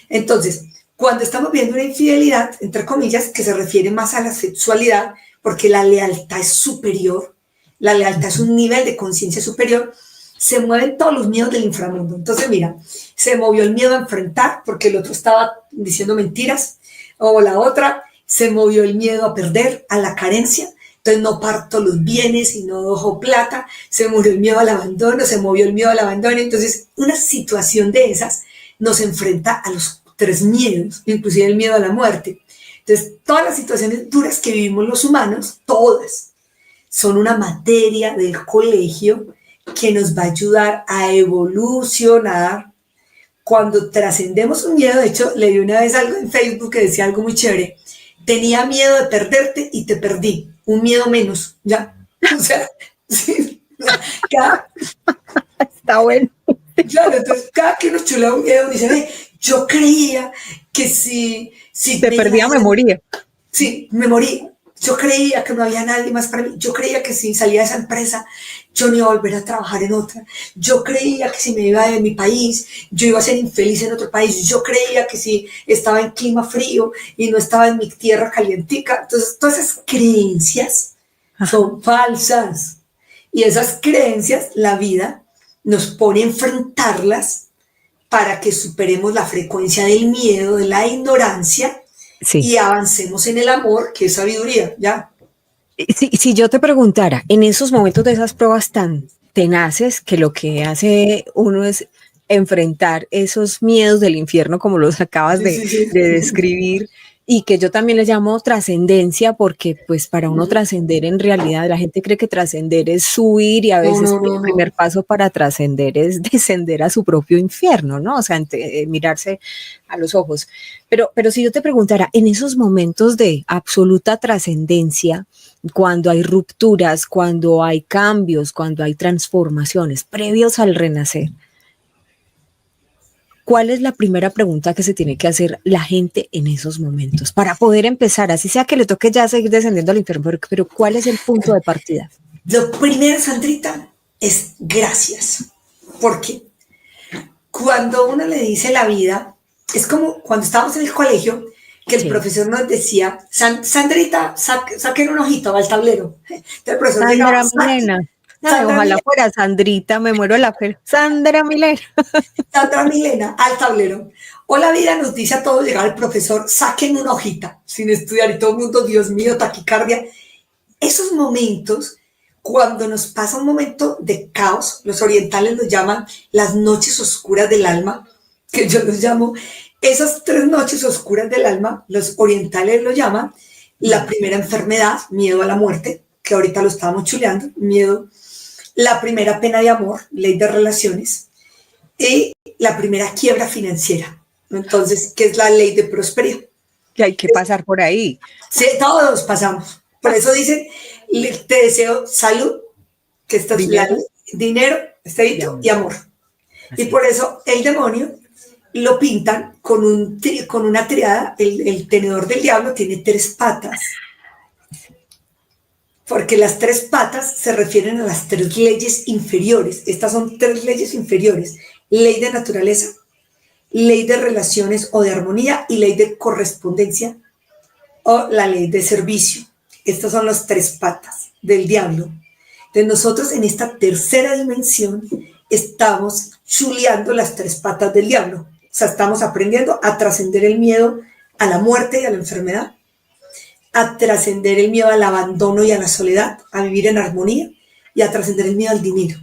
Entonces, cuando estamos viendo una infidelidad, entre comillas, que se refiere más a la sexualidad, porque la lealtad es superior, la lealtad es un nivel de conciencia superior, se mueven todos los miedos del inframundo. Entonces, mira, se movió el miedo a enfrentar, porque el otro estaba diciendo mentiras, o la otra, se movió el miedo a perder, a la carencia. Entonces no parto los bienes y no dejo plata, se movió el miedo al abandono, se movió el miedo al abandono. Entonces una situación de esas nos enfrenta a los 3 miedos, inclusive el miedo a la muerte. Entonces todas las situaciones duras que vivimos los humanos, todas, son una materia del colegio que nos va a ayudar a evolucionar. Cuando trascendemos un miedo, de hecho leí una vez algo en Facebook que decía algo muy chévere, tenía miedo de perderte y te perdí. Un miedo menos, ya. O sea, sí, está bueno. Claro, entonces cada que nos chula un miedo, dice, yo creía que si te perdía, me moría. Sí, me moría. Yo creía que no había nadie más para mí. Yo creía que si salía de esa empresa, yo no iba a volver a trabajar en otra. Yo creía que si me iba de mi país, yo iba a ser infeliz en otro país. Yo creía que si estaba en clima frío y no estaba en mi tierra calientica. Entonces, todas esas creencias son falsas. Y esas creencias, la vida nos pone a enfrentarlas para que superemos la frecuencia del miedo, de la ignorancia, sí, y avancemos en el amor, que es sabiduría, ¿ya? Si yo te preguntara, en esos momentos de esas pruebas tan tenaces, que lo que hace uno es enfrentar esos miedos del infierno, como los acabas de describir, y que yo también les llamo trascendencia, porque pues para uno trascender en realidad, la gente cree que trascender es subir y a veces el primer paso para trascender es descender a su propio infierno, ¿no? O sea, mirarse a los ojos. Pero si yo te preguntara, en esos momentos de absoluta trascendencia, cuando hay rupturas, cuando hay cambios, cuando hay transformaciones previos al renacer, ¿cuál es la primera pregunta que se tiene que hacer la gente en esos momentos para poder empezar, así sea que le toque ya seguir descendiendo al infierno, pero cuál es el punto de partida? Lo primero, Sandrita, es gracias. Porque cuando uno le dice la vida, es como cuando estábamos en el colegio, que el profesor nos decía, Sandrita, saquen un ojito al tablero. Entonces el profesor Sandra Milena. Ojalá fuera Sandrita, me muero de la fe. Sandra Milena. Sandra Milena, al tablero. O la vida nos dice a todos, llegar el profesor, saquen una hojita, sin estudiar, y todo el mundo, Dios mío, taquicardia. Esos momentos, cuando nos pasa un momento de caos, los orientales lo llaman las noches oscuras del alma, que yo los llamo, esas 3 noches oscuras del alma, los orientales lo llaman la primera enfermedad, miedo a la muerte, que ahorita lo estábamos chuleando, miedo. La primera pena de amor, ley de relaciones, y la primera quiebra financiera. Entonces, ¿qué es la ley de prosperidad? Que hay que pasar por ahí. Sí, todos pasamos. Por eso dicen, te deseo salud, que estás dinero, estadito y amor. Así. Y por eso el demonio lo pintan con una triada, el tenedor del diablo tiene 3 patas. Porque las 3 patas se refieren a las 3 leyes inferiores. Estas son 3 leyes inferiores. Ley de naturaleza, ley de relaciones o de armonía y ley de correspondencia o la ley de servicio. Estas son las 3 patas del diablo. Entonces nosotros en esta tercera dimensión estamos chuleando las 3 patas del diablo. O sea, estamos aprendiendo a trascender el miedo a la muerte y a la enfermedad, a trascender el miedo al abandono y a la soledad, a vivir en armonía y a trascender el miedo al dinero.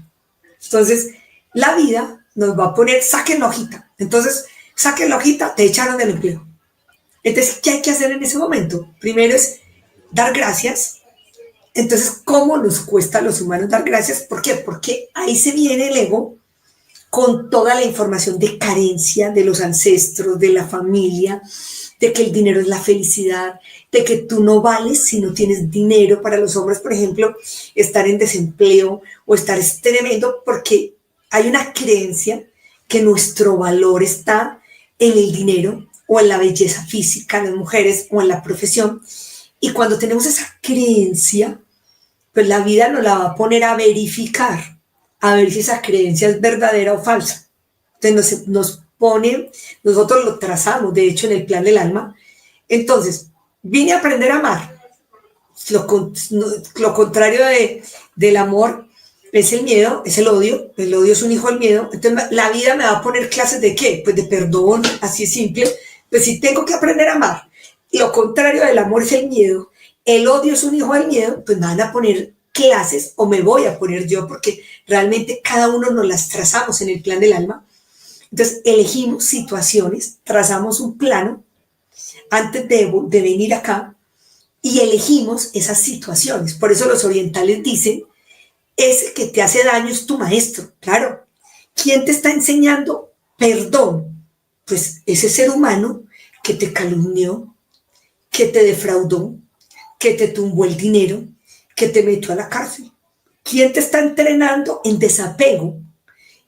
Entonces, la vida nos va a poner, saquen la hojita. Entonces, saquen la hojita, te echaron del empleo. Entonces, ¿qué hay que hacer en ese momento? Primero es dar gracias. Entonces, ¿cómo nos cuesta a los humanos dar gracias? ¿Por qué? Porque ahí se viene el ego con toda la información de carencia de los ancestros, de la familia, de que el dinero es la felicidad, de que tú no vales si no tienes dinero. Para los hombres, por ejemplo, estar en desempleo o estar es tremendo porque hay una creencia que nuestro valor está en el dinero o en la belleza física de las mujeres o en la profesión. Y cuando tenemos esa creencia, pues la vida nos la va a poner a verificar, a ver si esa creencia es verdadera o falsa. Entonces nos pone, nosotros lo trazamos, de hecho, en el plan del alma. Entonces, vine a aprender a amar. Lo contrario del amor es el miedo, es el odio. El odio es un hijo del miedo. Entonces, la vida me va a poner clases de ¿qué? Pues de perdón, así es simple. Pues si tengo que aprender a amar, lo contrario del amor es el miedo, el odio es un hijo del miedo, pues me van a poner clases o me voy a poner yo, porque realmente cada uno nos las trazamos en el plan del alma. Entonces, elegimos situaciones, trazamos un plano antes de venir acá y elegimos esas situaciones. Por eso los orientales dicen, ese que te hace daño es tu maestro. Claro, ¿quién te está enseñando perdón? Pues ese ser humano que te calumnió, que te defraudó, que te tumbó el dinero, que te metió a la cárcel. ¿Quién te está entrenando en desapego?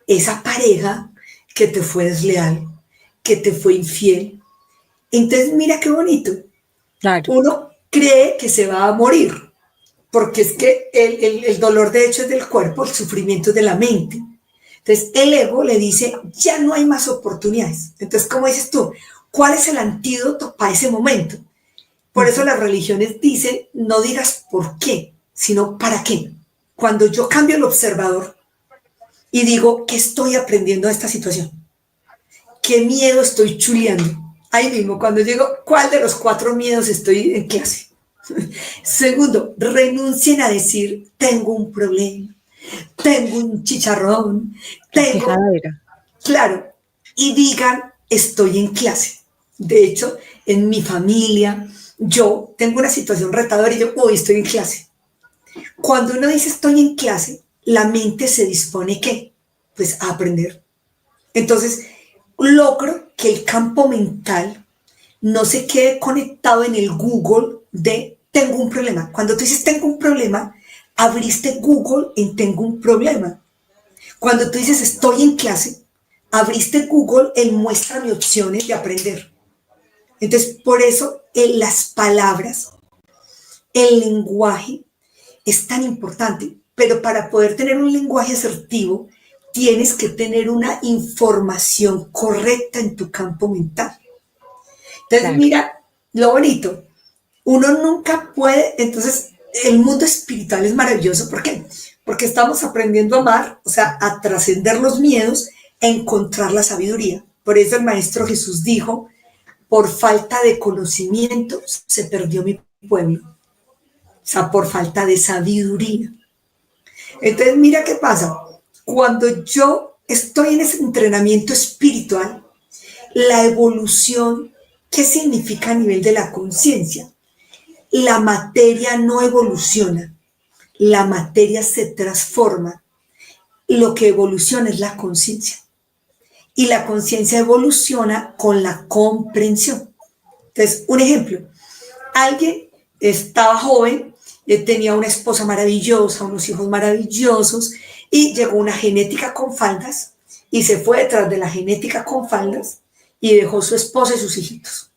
Esa pareja que te fue desleal, que te fue infiel. Entonces, mira qué bonito. Claro. Uno cree que se va a morir, porque es que el dolor de hecho es del cuerpo, el sufrimiento es de la mente. Entonces, el ego le dice, ya no hay más oportunidades. Entonces, ¿cómo dices tú? ¿Cuál es el antídoto para ese momento? Por eso las religiones dicen, no digas por qué, sino para qué. Cuando yo cambio el observador y digo, ¿qué estoy aprendiendo de esta situación? ¿Qué miedo estoy chuleando? Ahí mismo, cuando digo, ¿cuál de los 4 miedos estoy en clase? Segundo, renuncien a decir, tengo un problema, tengo un chicharrón, tengo... Claro, y digan, estoy en clase. De hecho, en mi familia. Yo tengo una situación retadora y yo hoy estoy en clase. Cuando uno dice estoy en clase, la mente se dispone ¿qué? Pues a aprender. Entonces, logro que el campo mental no se quede conectado en el Google de tengo un problema. Cuando tú dices tengo un problema, abriste Google en tengo un problema. Cuando tú dices estoy en clase, abriste Google en muéstrame opciones de aprender. Entonces, por eso en las palabras, el lenguaje es tan importante, pero para poder tener un lenguaje asertivo, tienes que tener una información correcta en tu campo mental. Entonces, Claro. mira, lo bonito, uno nunca puede, entonces, el mundo espiritual es maravilloso, ¿por qué? Porque estamos aprendiendo a amar, o sea, a trascender los miedos, a encontrar la sabiduría. Por eso el Maestro Jesús dijo, por falta de conocimiento se perdió mi pueblo. O sea, por falta de sabiduría. Entonces, mira qué pasa. Cuando yo estoy en ese entrenamiento espiritual, la evolución, ¿qué significa a nivel de la conciencia? La materia no evoluciona, la materia se transforma. Lo que evoluciona es la conciencia. Y la conciencia evoluciona con la comprensión. Entonces, un ejemplo. Alguien estaba joven, tenía una esposa maravillosa, unos hijos maravillosos, y llegó una genética con faldas, y se fue detrás de la genética con faldas, y dejó su esposa y sus hijitos.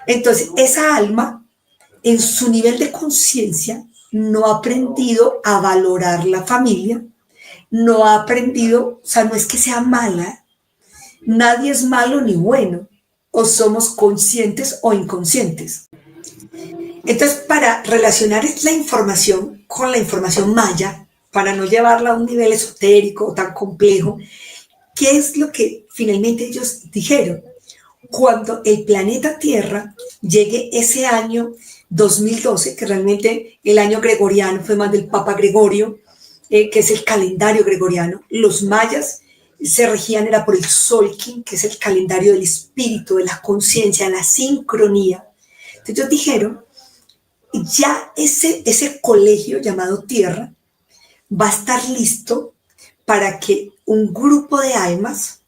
Entonces, esa alma, en su nivel de conciencia, no ha aprendido a valorar la familia, no ha aprendido, o sea, no es que sea mala, nadie es malo ni bueno, o somos conscientes o inconscientes. Entonces, para relacionar la información con la información maya, para no llevarla a un nivel esotérico o tan complejo, ¿qué es lo que finalmente ellos dijeron? Cuando el planeta Tierra llegue ese año 2012, que realmente el año gregoriano fue más del Papa Gregorio, que es el calendario gregoriano, los mayas se regían era por el Solkin, que es el calendario del espíritu, de la conciencia, la sincronía. Entonces ellos dijeron, ya ese colegio llamado Tierra va a estar listo para que un grupo de almas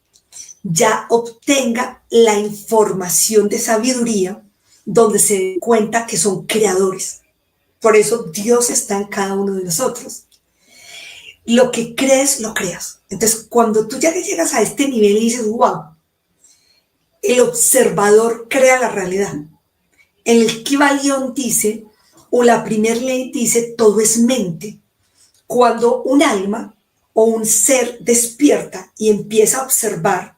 ya obtenga la información de sabiduría donde se den cuenta que son creadores. Por eso Dios está en cada uno de nosotros. Lo que crees, lo creas. Entonces, cuando tú ya llegas a este nivel y dices, wow, el observador crea la realidad. El Kybalión dice, o la primera ley dice, todo es mente. Cuando un alma o un ser despierta y empieza a observar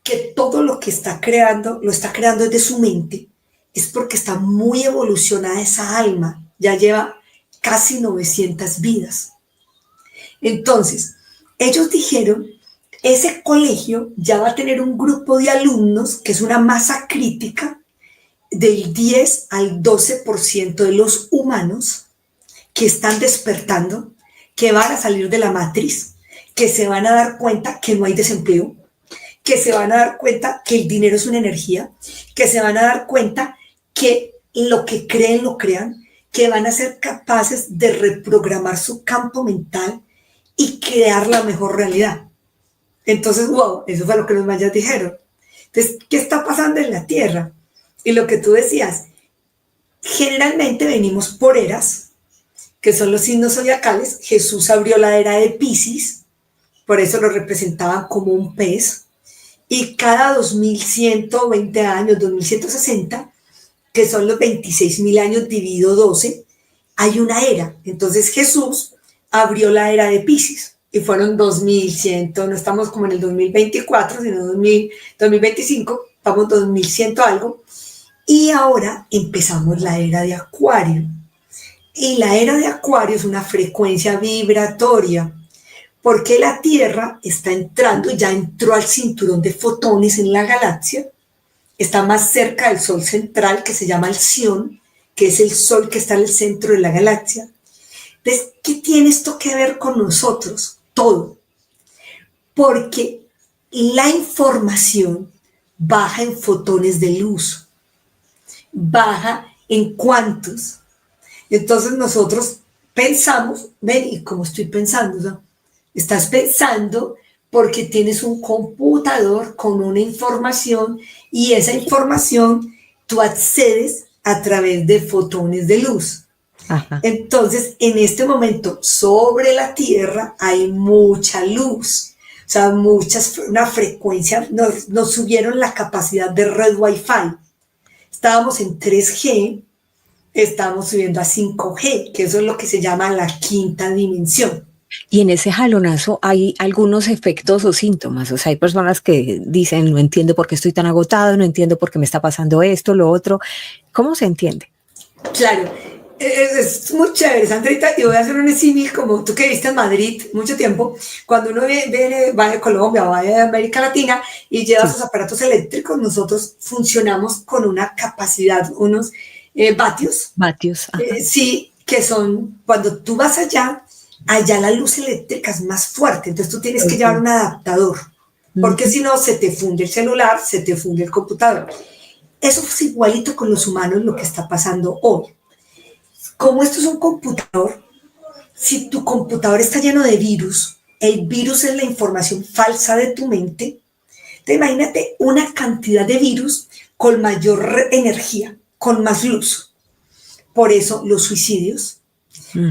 que todo lo que está creando, lo está creando desde su mente, es porque está muy evolucionada esa alma. Ya lleva casi 900 vidas. Entonces, ellos dijeron, ese colegio ya va a tener un grupo de alumnos, que es una masa crítica, del 10 al 12% de los humanos que están despertando, que van a salir de la matriz, que se van a dar cuenta que no hay desempleo, que se van a dar cuenta que el dinero es una energía, que se van a dar cuenta que lo que creen lo crean, que van a ser capaces de reprogramar su campo mental y crear la mejor realidad. Entonces, wow, eso fue lo que los mayas dijeron. Entonces, ¿qué está pasando en la Tierra? Y lo que tú decías, generalmente venimos por eras, que son los signos zodiacales. Jesús abrió la era de Piscis, por eso lo representaban como un pez, y cada 2120 años, 2160, que son los 26.000 años dividido 12, hay una era. Entonces Jesús abrió la era de Piscis, y fueron 2100, no estamos como en el 2024, sino 2025, estamos 2100 algo, y ahora empezamos la era de Acuario. Y la era de Acuario es una frecuencia vibratoria, porque la Tierra está entrando, ya entró al cinturón de fotones en la galaxia, está más cerca del Sol central, que se llama Alción, que es el Sol que está en el centro de la galaxia. Entonces, ¿qué tiene esto que ver con nosotros? Todo. Porque la información baja en fotones de luz. baja en cuántos. Entonces nosotros pensamos, ven, ¿y cómo estoy pensando? ¿No? Estás pensando porque tienes un computador con una información y esa información tú accedes a través de fotones de luz. Ajá. Entonces, en este momento, sobre la Tierra hay mucha luz. O sea, una frecuencia, nos subieron la capacidad de red Wi-Fi. Estábamos en 3G, estamos subiendo a 5G, que eso es lo que se llama la quinta dimensión. Y en ese jalonazo hay algunos efectos o síntomas. O sea, hay personas que dicen, no entiendo por qué estoy tan agotado, no entiendo por qué me está pasando esto, lo otro. ¿Cómo se entiende? Claro, es muy chévere, Sandrita, y voy a hacer un símil como tú que viviste en Madrid mucho tiempo, cuando uno va de Colombia o va de América Latina y lleva sus aparatos eléctricos, nosotros funcionamos con una capacidad, unos vatios, Vatios. sí, que son, cuando tú vas allá la luz eléctrica es más fuerte, entonces tú tienes que llevar un adaptador, porque si no se te funde el celular, se te funde el computador. Eso es igualito con los humanos lo que está pasando hoy. Como esto es un computador, si tu computador está lleno de virus, el virus es la información falsa de tu mente, te imagínate una cantidad de virus con mayor energía, con más luz. Por eso los suicidios,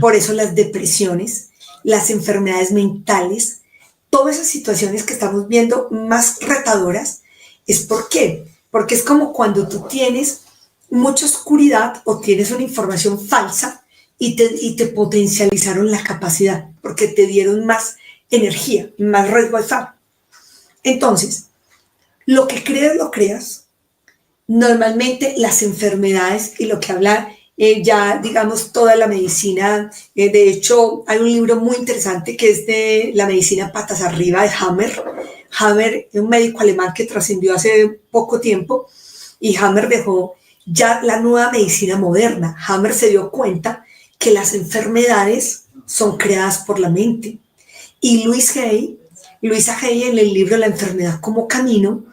por eso las depresiones, las enfermedades mentales, todas esas situaciones que estamos viendo más retadoras, ¿es por qué? Porque es como cuando tú tienes mucha oscuridad o tienes una información falsa y te potencializaron la capacidad, porque te dieron más energía, más red Wi-Fi. Entonces, lo que creas, lo creas. Normalmente las enfermedades y lo que habla ya, digamos, toda la medicina, de hecho, hay un libro muy interesante que es de la medicina patas arriba de Hammer. Hammer es un médico alemán que trascendió hace poco tiempo y Hammer dejó ya la nueva medicina moderna. Hammer se dio cuenta que las enfermedades son creadas por la mente. Y Luisa Hay en el libro La enfermedad como camino,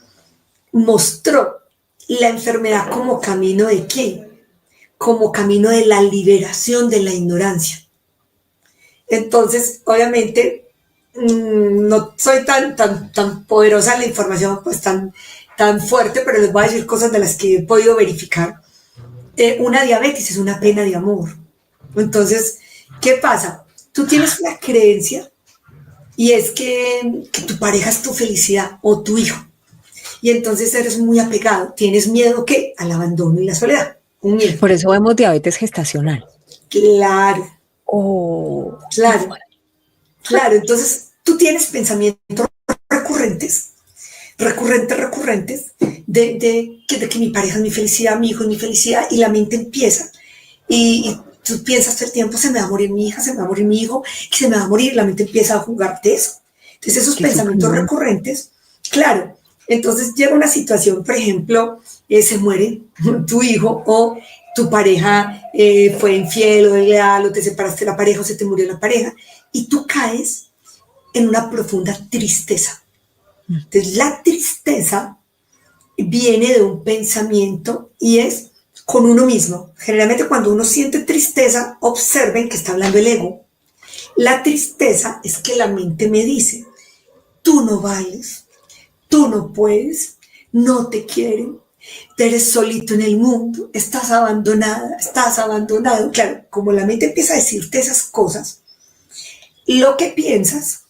mostró la enfermedad como camino de ¿qué? Como camino de la liberación de la ignorancia. Entonces, obviamente, no soy tan poderosa en la información, pues tan fuerte, pero les voy a decir cosas de las que he podido verificar. Una diabetes es una pena de amor. Entonces, ¿qué pasa? Tú tienes una creencia y es que tu pareja es tu felicidad o tu hijo. Y entonces eres muy apegado. ¿Tienes miedo qué? Al abandono y la soledad. Un miedo. Por eso vemos diabetes gestacional. Claro. Oh. Claro. Entonces, tú tienes pensamientos recurrentes de que mi pareja es mi felicidad, mi hijo es mi felicidad, y la mente empieza. Y tú piensas todo el tiempo, se me va a morir mi hija, se me va a morir mi hijo, que se me va a morir, y la mente empieza a jugarte eso. Entonces, esos pensamientos recurrentes, claro. Entonces llega una situación, por ejemplo, se muere tu hijo o tu pareja fue infiel o desleal o te separaste de la pareja o se te murió la pareja y tú caes en una profunda tristeza. Entonces la tristeza viene de un pensamiento y es con uno mismo. Generalmente cuando uno siente tristeza, observen que está hablando el ego. La tristeza es que la mente me dice, tú no vales. Tú no puedes, no te quieren, eres solito en el mundo, estás abandonada, estás abandonado. Claro, como la mente empieza a decirte esas cosas, lo que piensas,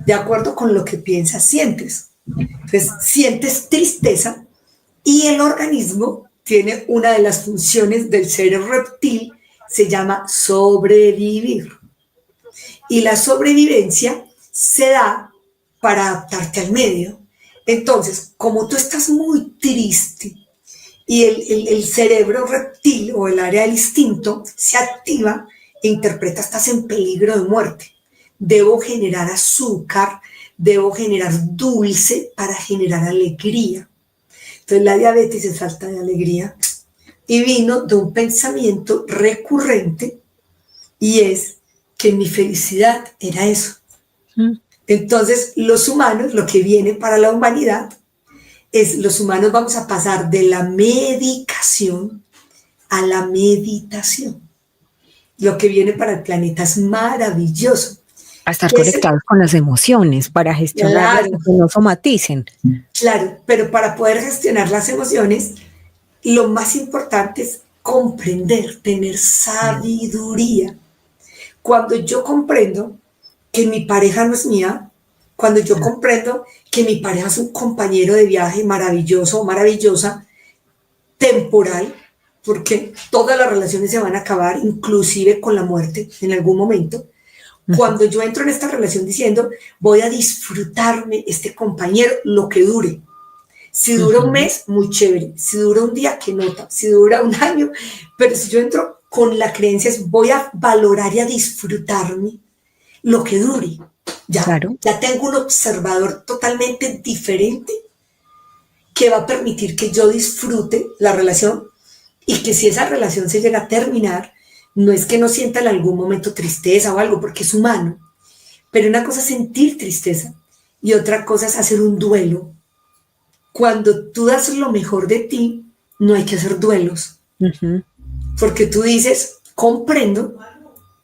de acuerdo con lo que piensas, sientes. Entonces, sientes tristeza y el organismo tiene una de las funciones del ser reptil, se llama sobrevivir. Y la sobrevivencia se da para adaptarte al medio. Entonces, como tú estás muy triste y el cerebro reptil o el área del instinto se activa e interpreta, estás en peligro de muerte. Debo generar azúcar, debo generar dulce para generar alegría. Entonces la diabetes es falta de alegría y vino de un pensamiento recurrente y es que mi felicidad era eso. Entonces, los humanos, lo que viene para la humanidad es los humanos vamos a pasar de la medicación a la meditación. Lo que viene para el planeta es maravilloso. A estar conectados con las emociones para gestionarlas, claro, que no somaticen. Claro, pero para poder gestionar las emociones, lo más importante es comprender, tener sabiduría. Cuando yo comprendo que mi pareja no es mía, cuando yo comprendo que mi pareja es un compañero de viaje maravilloso o maravillosa, temporal, porque todas las relaciones se van a acabar, inclusive con la muerte en algún momento. Cuando yo entro en esta relación diciendo, voy a disfrutarme este compañero lo que dure. Si dura un mes, muy chévere. Si dura un día, qué nota. Si dura un año, pero si yo entro con la creencia, voy a valorar y a disfrutarme lo que dure. Ya tengo un observador totalmente diferente que va a permitir que yo disfrute la relación y que si esa relación se llega a terminar, no es que no sienta en algún momento tristeza o algo, porque es humano. Pero una cosa es sentir tristeza y otra cosa es hacer un duelo. Cuando tú das lo mejor de ti, no hay que hacer duelos. Porque tú dices, comprendo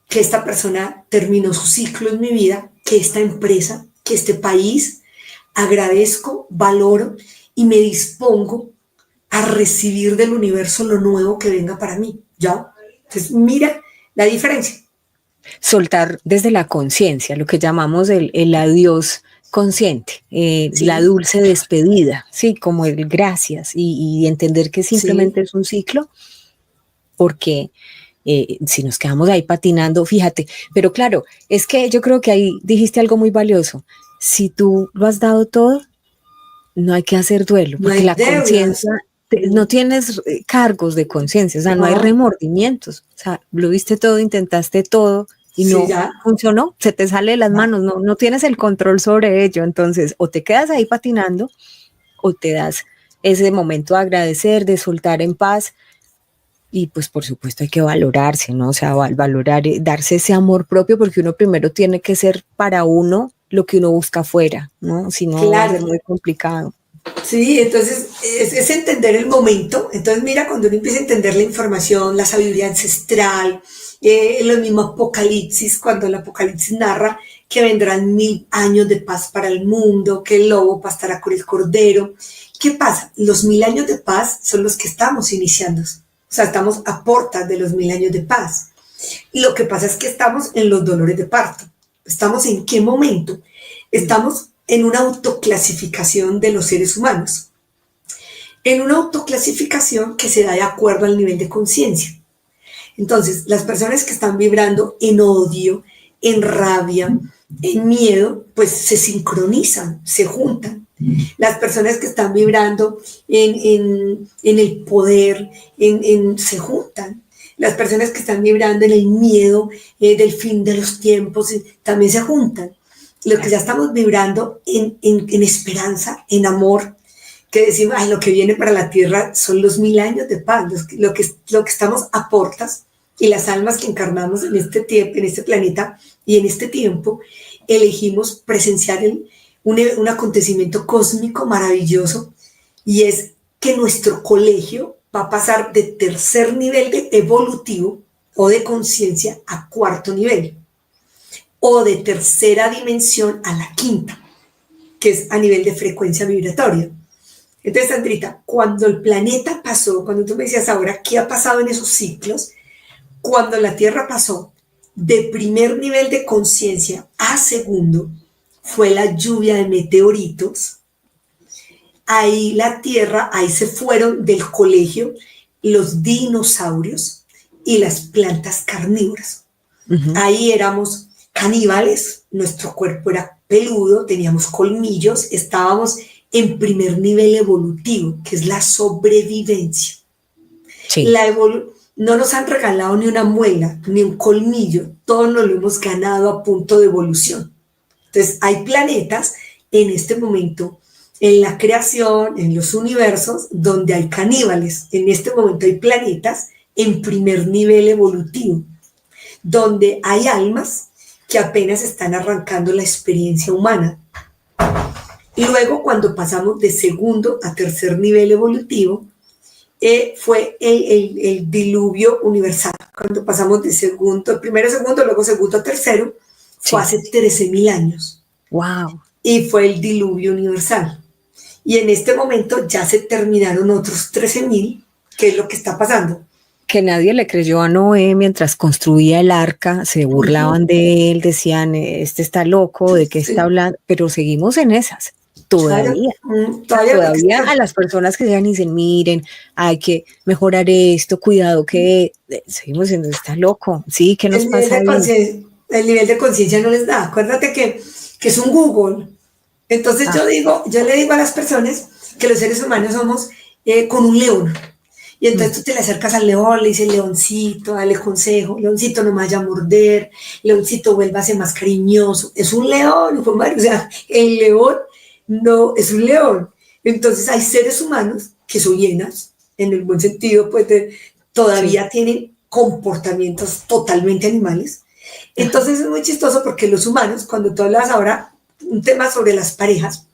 que esta persona terminó su ciclo en mi vida, que esta empresa, que este país, agradezco, valoro y me dispongo a recibir del universo lo nuevo que venga para mí. ¿Ya? Entonces, mira la diferencia. Soltar desde la conciencia, lo que llamamos el adiós consciente, la dulce despedida, sí, como el gracias y entender que simplemente es un ciclo, porque si nos quedamos ahí patinando, fíjate, pero claro, es que yo creo que ahí dijiste algo muy valioso. Si tú lo has dado todo, no hay que hacer duelo, porque la conciencia, no tienes cargos de conciencia, o sea, no hay remordimientos, o sea, lo viste todo, intentaste todo y no funcionó, se te sale de las manos, no tienes el control sobre ello, entonces o te quedas ahí patinando o te das ese momento de agradecer, de soltar en paz. Y pues por supuesto hay que valorarse, ¿no? O sea, valorar, darse ese amor propio, porque uno primero tiene que ser para uno lo que uno busca afuera, ¿no? Si no, va a ser muy complicado. Sí, entonces es entender el momento. Entonces mira, cuando uno empieza a entender la información, la sabiduría ancestral, lo mismo Apocalipsis, cuando el Apocalipsis narra que vendrán 1000 años de paz para el mundo, que el lobo pastará con el cordero. ¿Qué pasa? Los 1000 años de paz son los que estamos iniciando. O sea, estamos a puertas de los 1000 años de paz. Y lo que pasa es que estamos en los dolores de parto. ¿Estamos en qué momento? Estamos en una autoclasificación de los seres humanos. En una autoclasificación que se da de acuerdo al nivel de conciencia. Entonces, las personas que están vibrando en odio, en rabia, en miedo, pues se sincronizan, se juntan. Las personas que están vibrando en el poder, se juntan. Las personas que están vibrando en el miedo del fin de los tiempos también se juntan. Lo que ya estamos vibrando en esperanza, en amor, que decimos, ay, lo que viene para la tierra son los 1000 años de paz, lo que estamos a portas, y las almas que encarnamos en este tiempo, en este planeta y en este tiempo, elegimos presenciar un acontecimiento cósmico maravilloso, y es que nuestro colegio va a pasar de tercer nivel de evolutivo o de conciencia a cuarto nivel, o de tercera dimensión a la quinta, que es a nivel de frecuencia vibratoria. Entonces, Sandrita, cuando el planeta pasó, cuando tú me decías ahora, ¿qué ha pasado en esos ciclos? Cuando la Tierra pasó de primer nivel de conciencia a segundo, fue la lluvia de meteoritos. Ahí la Tierra, ahí se fueron del colegio los dinosaurios y las plantas carnívoras. Ahí éramos caníbales, nuestro cuerpo era peludo, teníamos colmillos, estábamos en primer nivel evolutivo, que es la sobrevivencia. Sí. No nos han regalado ni una muela, ni un colmillo, todo nos lo hemos ganado a punto de evolución. Entonces hay planetas en este momento, en la creación, en los universos, donde hay caníbales. En este momento hay planetas en primer nivel evolutivo, donde hay almas que apenas están arrancando la experiencia humana. Y luego, cuando pasamos de segundo a tercer nivel evolutivo, fue el diluvio universal. Cuando pasamos de primero a segundo, luego segundo a tercero, fue hace 13.000 años. Wow. Y fue el diluvio universal. Y en este momento ya se terminaron otros 13.000, que es lo que está pasando. Que nadie le creyó a Noé mientras construía el arca, se burlaban de él, decían, este está loco, ¿de qué está hablando? Pero seguimos en esas, todavía. Todavía a las personas que dicen, miren, hay que mejorar esto, cuidado que seguimos diciendo, está loco, sí, ¿qué nos pasa? El nivel de conciencia no les da. Acuérdate que es un Google. Entonces yo le digo a las personas que los seres humanos somos con un león. Y entonces tú te le acercas al león, le dices, leoncito, dale consejo, leoncito no me vaya a morder, leoncito vuélvase más cariñoso. Es un león, o sea, el león no es un león. Entonces hay seres humanos que son hienas, en el buen sentido, pues todavía tienen comportamientos totalmente animales. Entonces es muy chistoso porque los humanos, cuando tú hablas ahora un tema sobre las parejas,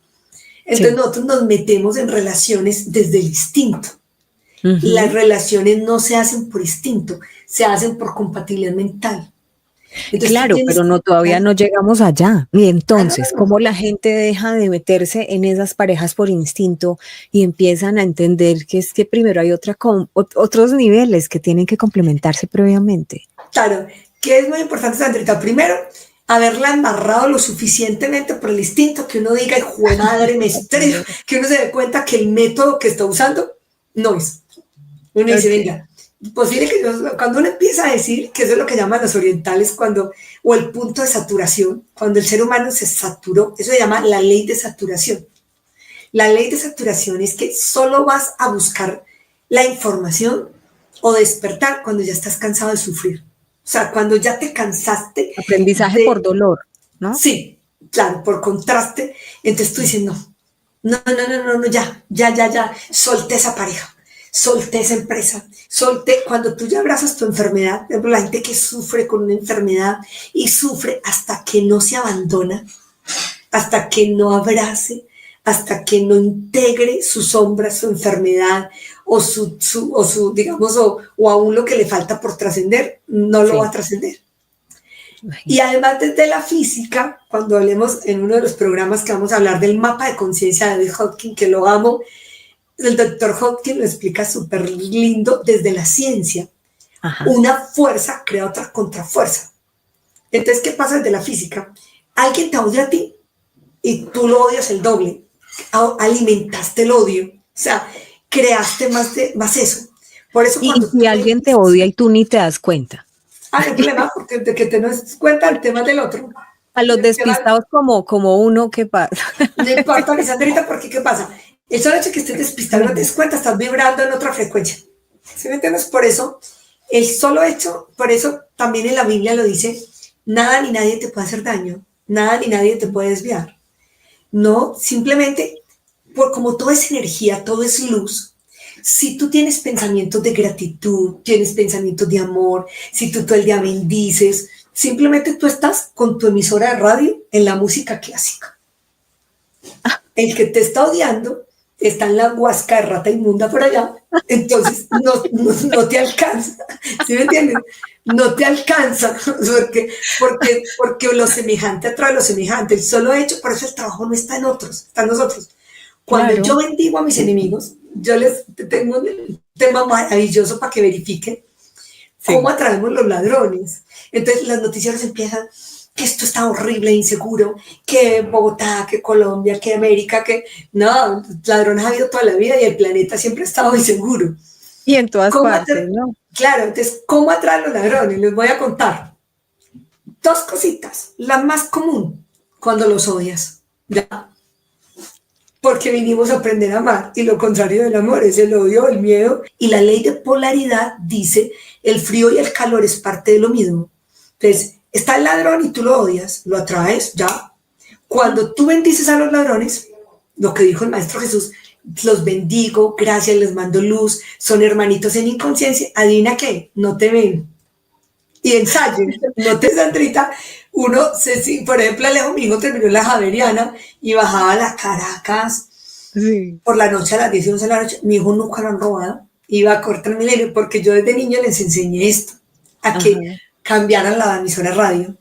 entonces nosotros nos metemos en relaciones desde el instinto. Las relaciones no se hacen por instinto, se hacen por compatibilidad mental. Entonces, claro, pero todavía no llegamos allá. Y entonces, ¿cómo la gente deja de meterse en esas parejas por instinto y empiezan a entender que es que primero hay otros niveles que tienen que complementarse previamente? Claro, que es muy importante, Sandrita. Primero, haberla embarrado lo suficientemente por el instinto que uno diga, hijo de madre, me estresa, que uno se dé cuenta que el método que está usando no es. Uno dice, venga, posible que cuando uno empieza a decir, que eso es lo que llaman los orientales, o el punto de saturación, cuando el ser humano se saturó, eso se llama la ley de saturación. La ley de saturación es que solo vas a buscar la información o despertar cuando ya estás cansado de sufrir. O sea, cuando ya te cansaste. Aprendizaje por dolor, ¿no? Sí, claro, por contraste. Entonces tú dices, no, ya, solté esa pareja. Solté esa empresa, cuando tú ya abrazas tu enfermedad, la gente que sufre con una enfermedad y sufre hasta que no se abandona, hasta que no abrace, hasta que no integre su sombra, su enfermedad o digamos, o aún lo que le falta por trascender, no lo va a trascender. Y además desde la física, cuando hablemos en uno de los programas que vamos a hablar del mapa de conciencia de David Hawkins, que lo amo, el doctor Hawkins lo explica súper lindo desde la ciencia. Una fuerza crea otra contrafuerza. Entonces, ¿qué pasa desde la física? Alguien te odia a ti y tú lo odias el doble. Alimentaste el odio. O sea, creaste más eso. Por eso y si alguien te odia y tú ni te das cuenta. No hay problema, porque de que te no das cuenta el tema del otro. A los despistados como uno, ¿qué pasa? No importa, Lisandrita, porque ¿qué pasa? El solo hecho que estés despistado, no te das cuenta, estás vibrando en otra frecuencia. ¿Sí me entiendes? Por eso, el solo hecho, por eso también en la Biblia lo dice, nada ni nadie te puede hacer daño, nada ni nadie te puede desviar. No, simplemente, como todo es energía, todo es luz, si tú tienes pensamientos de gratitud, tienes pensamientos de amor, si tú todo el día bendices, simplemente tú estás con tu emisora de radio en la música clásica. El que te está odiando está en la huasca de rata inmunda por allá, entonces no te alcanza, ¿sí me entiendes? No te alcanza, porque lo semejante atrae lo semejante, el solo hecho, por eso el trabajo no está en otros, está en nosotros. Cuando yo bendigo a mis enemigos, yo les tengo un tema maravilloso para que verifiquen cómo atraemos los ladrones. Entonces las noticias empiezan, que esto está horrible, inseguro, que Bogotá, que Colombia, que América, que no, ladrones ha habido toda la vida y el planeta siempre ha estado inseguro. Y en todas partes, ¿no? Claro, entonces, ¿cómo atraen los ladrones? Les voy a contar dos cositas. La más común, cuando los odias, ¿ya? Porque vinimos a aprender a amar y lo contrario del amor es el odio, el miedo. Y la ley de polaridad dice, el frío y el calor es parte de lo mismo. Entonces, está el ladrón y tú lo odias, lo atraes, ya. Cuando tú bendices a los ladrones, lo que dijo el Maestro Jesús, los bendigo, gracias, les mando luz, son hermanitos en inconsciencia, adivina qué, no te ven. Y ensayen, no te Sandrita, por ejemplo, Alejo, mi hijo terminó en la Javeriana y bajaba a la Caracas por la noche a las 10 y 11 de la noche, mi hijo nunca lo han robado, iba a cortar Milenio, porque yo desde niño les enseñé esto, a que cambiaran la emisora radio.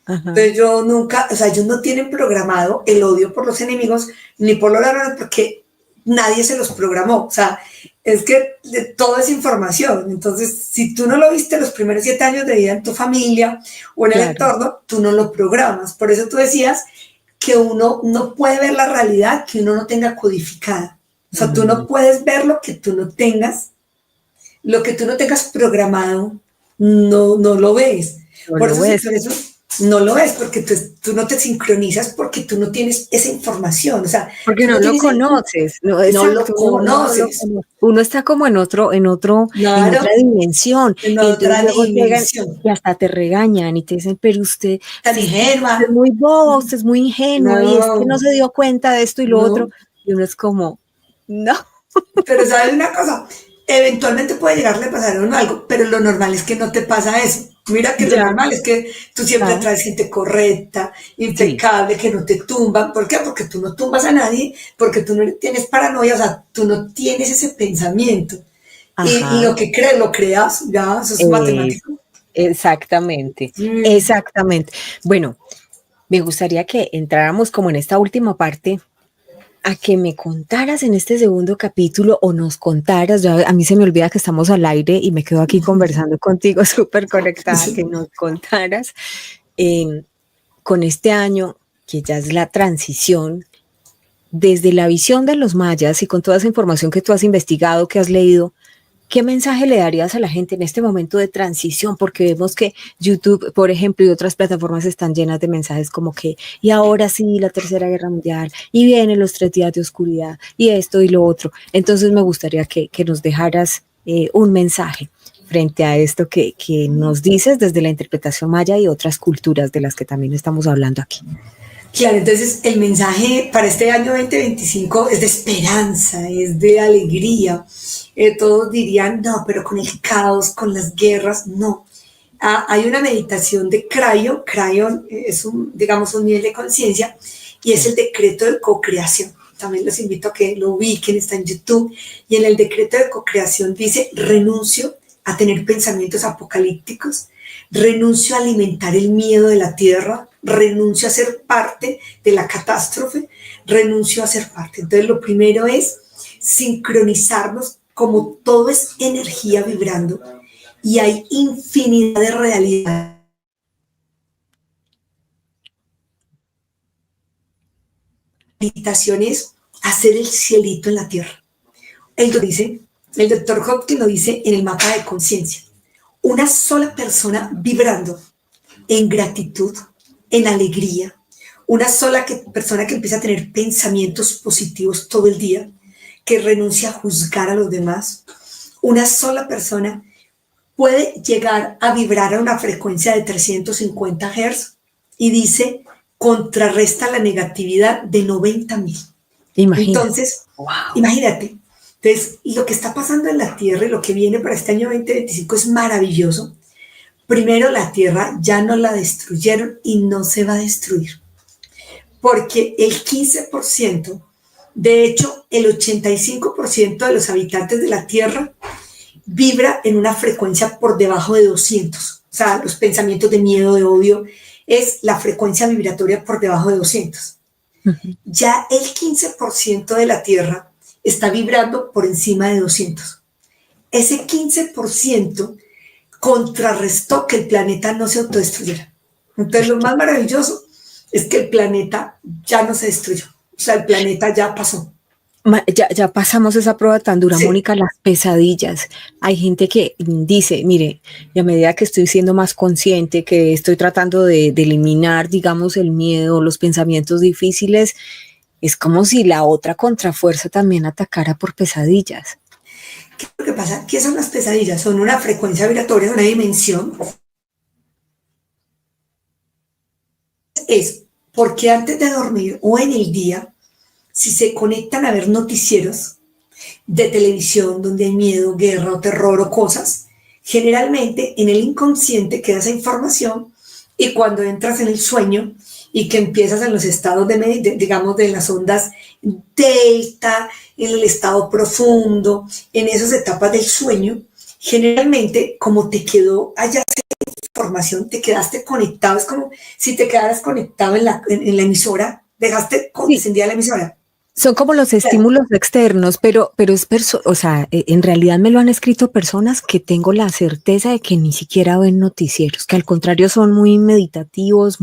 Entonces yo nunca, o sea, ellos no tienen programado el odio por los enemigos ni por los ladrones, porque nadie se los programó. O sea, es que todo es información. Entonces, si tú no lo viste los primeros 7 años de vida en tu familia o en el entorno, tú no lo programas. Por eso tú decías que uno no puede ver la realidad que uno no tenga codificada. O sea, tú no puedes ver lo que tú no tengas programado, no lo ves. Por eso no lo ves, porque tú no te sincronizas, porque tú no tienes esa información, o sea, porque no lo conoces, no lo conoces. Uno está como en otra dimensión, en otra dimensión. Y hasta te regañan y te dicen, pero usted ingenua, es muy bobo, usted es muy ingenuo, y es que no se dio cuenta de esto y lo otro, y uno es como, no. Pero ¿sabes una cosa? Eventualmente puede llegarle a pasar a uno algo, pero lo normal es que no te pasa eso. Mira que lo normal es que tú siempre traes gente correcta, impecable, que no te tumban. ¿Por qué? Porque tú no tumbas a nadie, porque tú no tienes paranoia, o sea, tú no tienes ese pensamiento. Y lo que crees, lo creas, ya, eso es matemático. Exactamente, exactamente. Bueno, me gustaría que entráramos como en esta última parte, a que me contaras en este segundo capítulo, o nos contaras, a mí se me olvida que estamos al aire y me quedo aquí conversando contigo súper conectada, que nos contaras con este año que ya es la transición, desde la visión de los mayas y con toda esa información que tú has investigado, que has leído, ¿qué mensaje le darías a la gente en este momento de transición? Porque vemos que YouTube, por ejemplo, y otras plataformas están llenas de mensajes como que, y ahora sí, la Tercera Guerra Mundial, y vienen los 3 días de oscuridad, y esto y lo otro. Entonces me gustaría que nos dejaras un mensaje frente a esto que nos dices desde la interpretación maya y otras culturas de las que también estamos hablando aquí. Claro, entonces el mensaje para este año 2025 es de esperanza, es de alegría. Todos dirían, no, pero con el caos, con las guerras, no. Hay una meditación de Crayon. Crayon es un nivel de conciencia, y es el decreto de co-creación. También los invito a que lo ubiquen, está en YouTube. Y en el decreto de co-creación dice, renuncio a tener pensamientos apocalípticos, renuncio a alimentar el miedo de la tierra, renuncio a ser parte de la catástrofe, renuncio a ser parte. Entonces lo primero es sincronizarnos, como todo es energía vibrando y hay infinidad de realidades. La meditación es hacer el cielito en la tierra. El doctor Hopkins lo dice en el mapa de conciencia. Una sola persona vibrando en gratitud, en alegría, una sola persona que empieza a tener pensamientos positivos todo el día, que renuncia a juzgar a los demás, una sola persona puede llegar a vibrar a una frecuencia de 350 Hz y dice, contrarresta la negatividad de 90,000. Entonces, imagínate. Entonces, lo que está pasando en la Tierra y lo que viene para este año 2025 es maravilloso. Primero, la Tierra ya no la destruyeron y no se va a destruir, porque el 15%, de hecho, el 85% de los habitantes de la Tierra vibra en una frecuencia por debajo de 200. O sea, los pensamientos de miedo, de odio, es la frecuencia vibratoria por debajo de 200. Ya el 15% de la Tierra está vibrando por encima de 200. Ese 15% contrarrestó que el planeta no se autodestruyera. Entonces lo más maravilloso es que el planeta ya no se destruyó. O sea, el planeta ya pasó. Ya pasamos esa prueba tan dura, sí. Mónica, las pesadillas. Hay gente que dice, mire, y a medida que estoy siendo más consciente, que estoy tratando de eliminar, digamos, el miedo, los pensamientos difíciles, es como si la otra contrafuerza también atacara por pesadillas. ¿Qué es lo que pasa? ¿Qué son las pesadillas? Son una frecuencia vibratoria, una dimensión. Es porque antes de dormir o en el día, si se conectan a ver noticieros de televisión donde hay miedo, guerra o terror o cosas, generalmente en el inconsciente queda esa información, y cuando entras en el sueño y que empiezas en los estados de las ondas delta, en el estado profundo, en esas etapas del sueño, generalmente como te quedó allá información, te quedaste conectado, es como si te quedaras conectado en la emisora, dejaste Sí, encendida la emisora. son como los Claro. estímulos externos, pero es o sea, en realidad me lo han escrito personas que tengo la certeza de que ni siquiera ven noticieros, que al contrario son muy meditativos,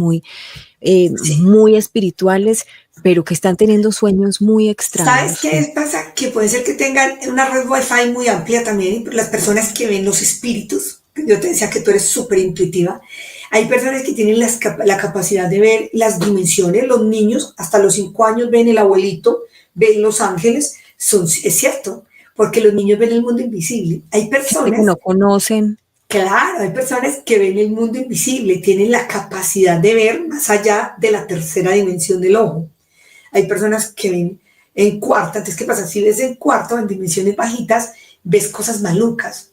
Sí. muy espirituales, pero que están teniendo sueños muy ¿Sabes extraños. qué pasa? Que puede ser que tengan una red Wi-Fi muy amplia también, las personas que ven los espíritus, yo te decía que tú eres súper intuitiva, hay personas que tienen la capacidad de ver las dimensiones, los niños hasta los 5 años ven el abuelito, ven los ángeles, es cierto, porque los niños ven el mundo invisible. Hay Gente que personas, no conocen. claro, hay personas que ven el mundo invisible, tienen la capacidad de ver más allá de la tercera dimensión del ojo. Hay personas que ven en cuarta, entonces, ¿qué pasa? Si ves en cuarto, en dimensiones bajitas, ves cosas malucas.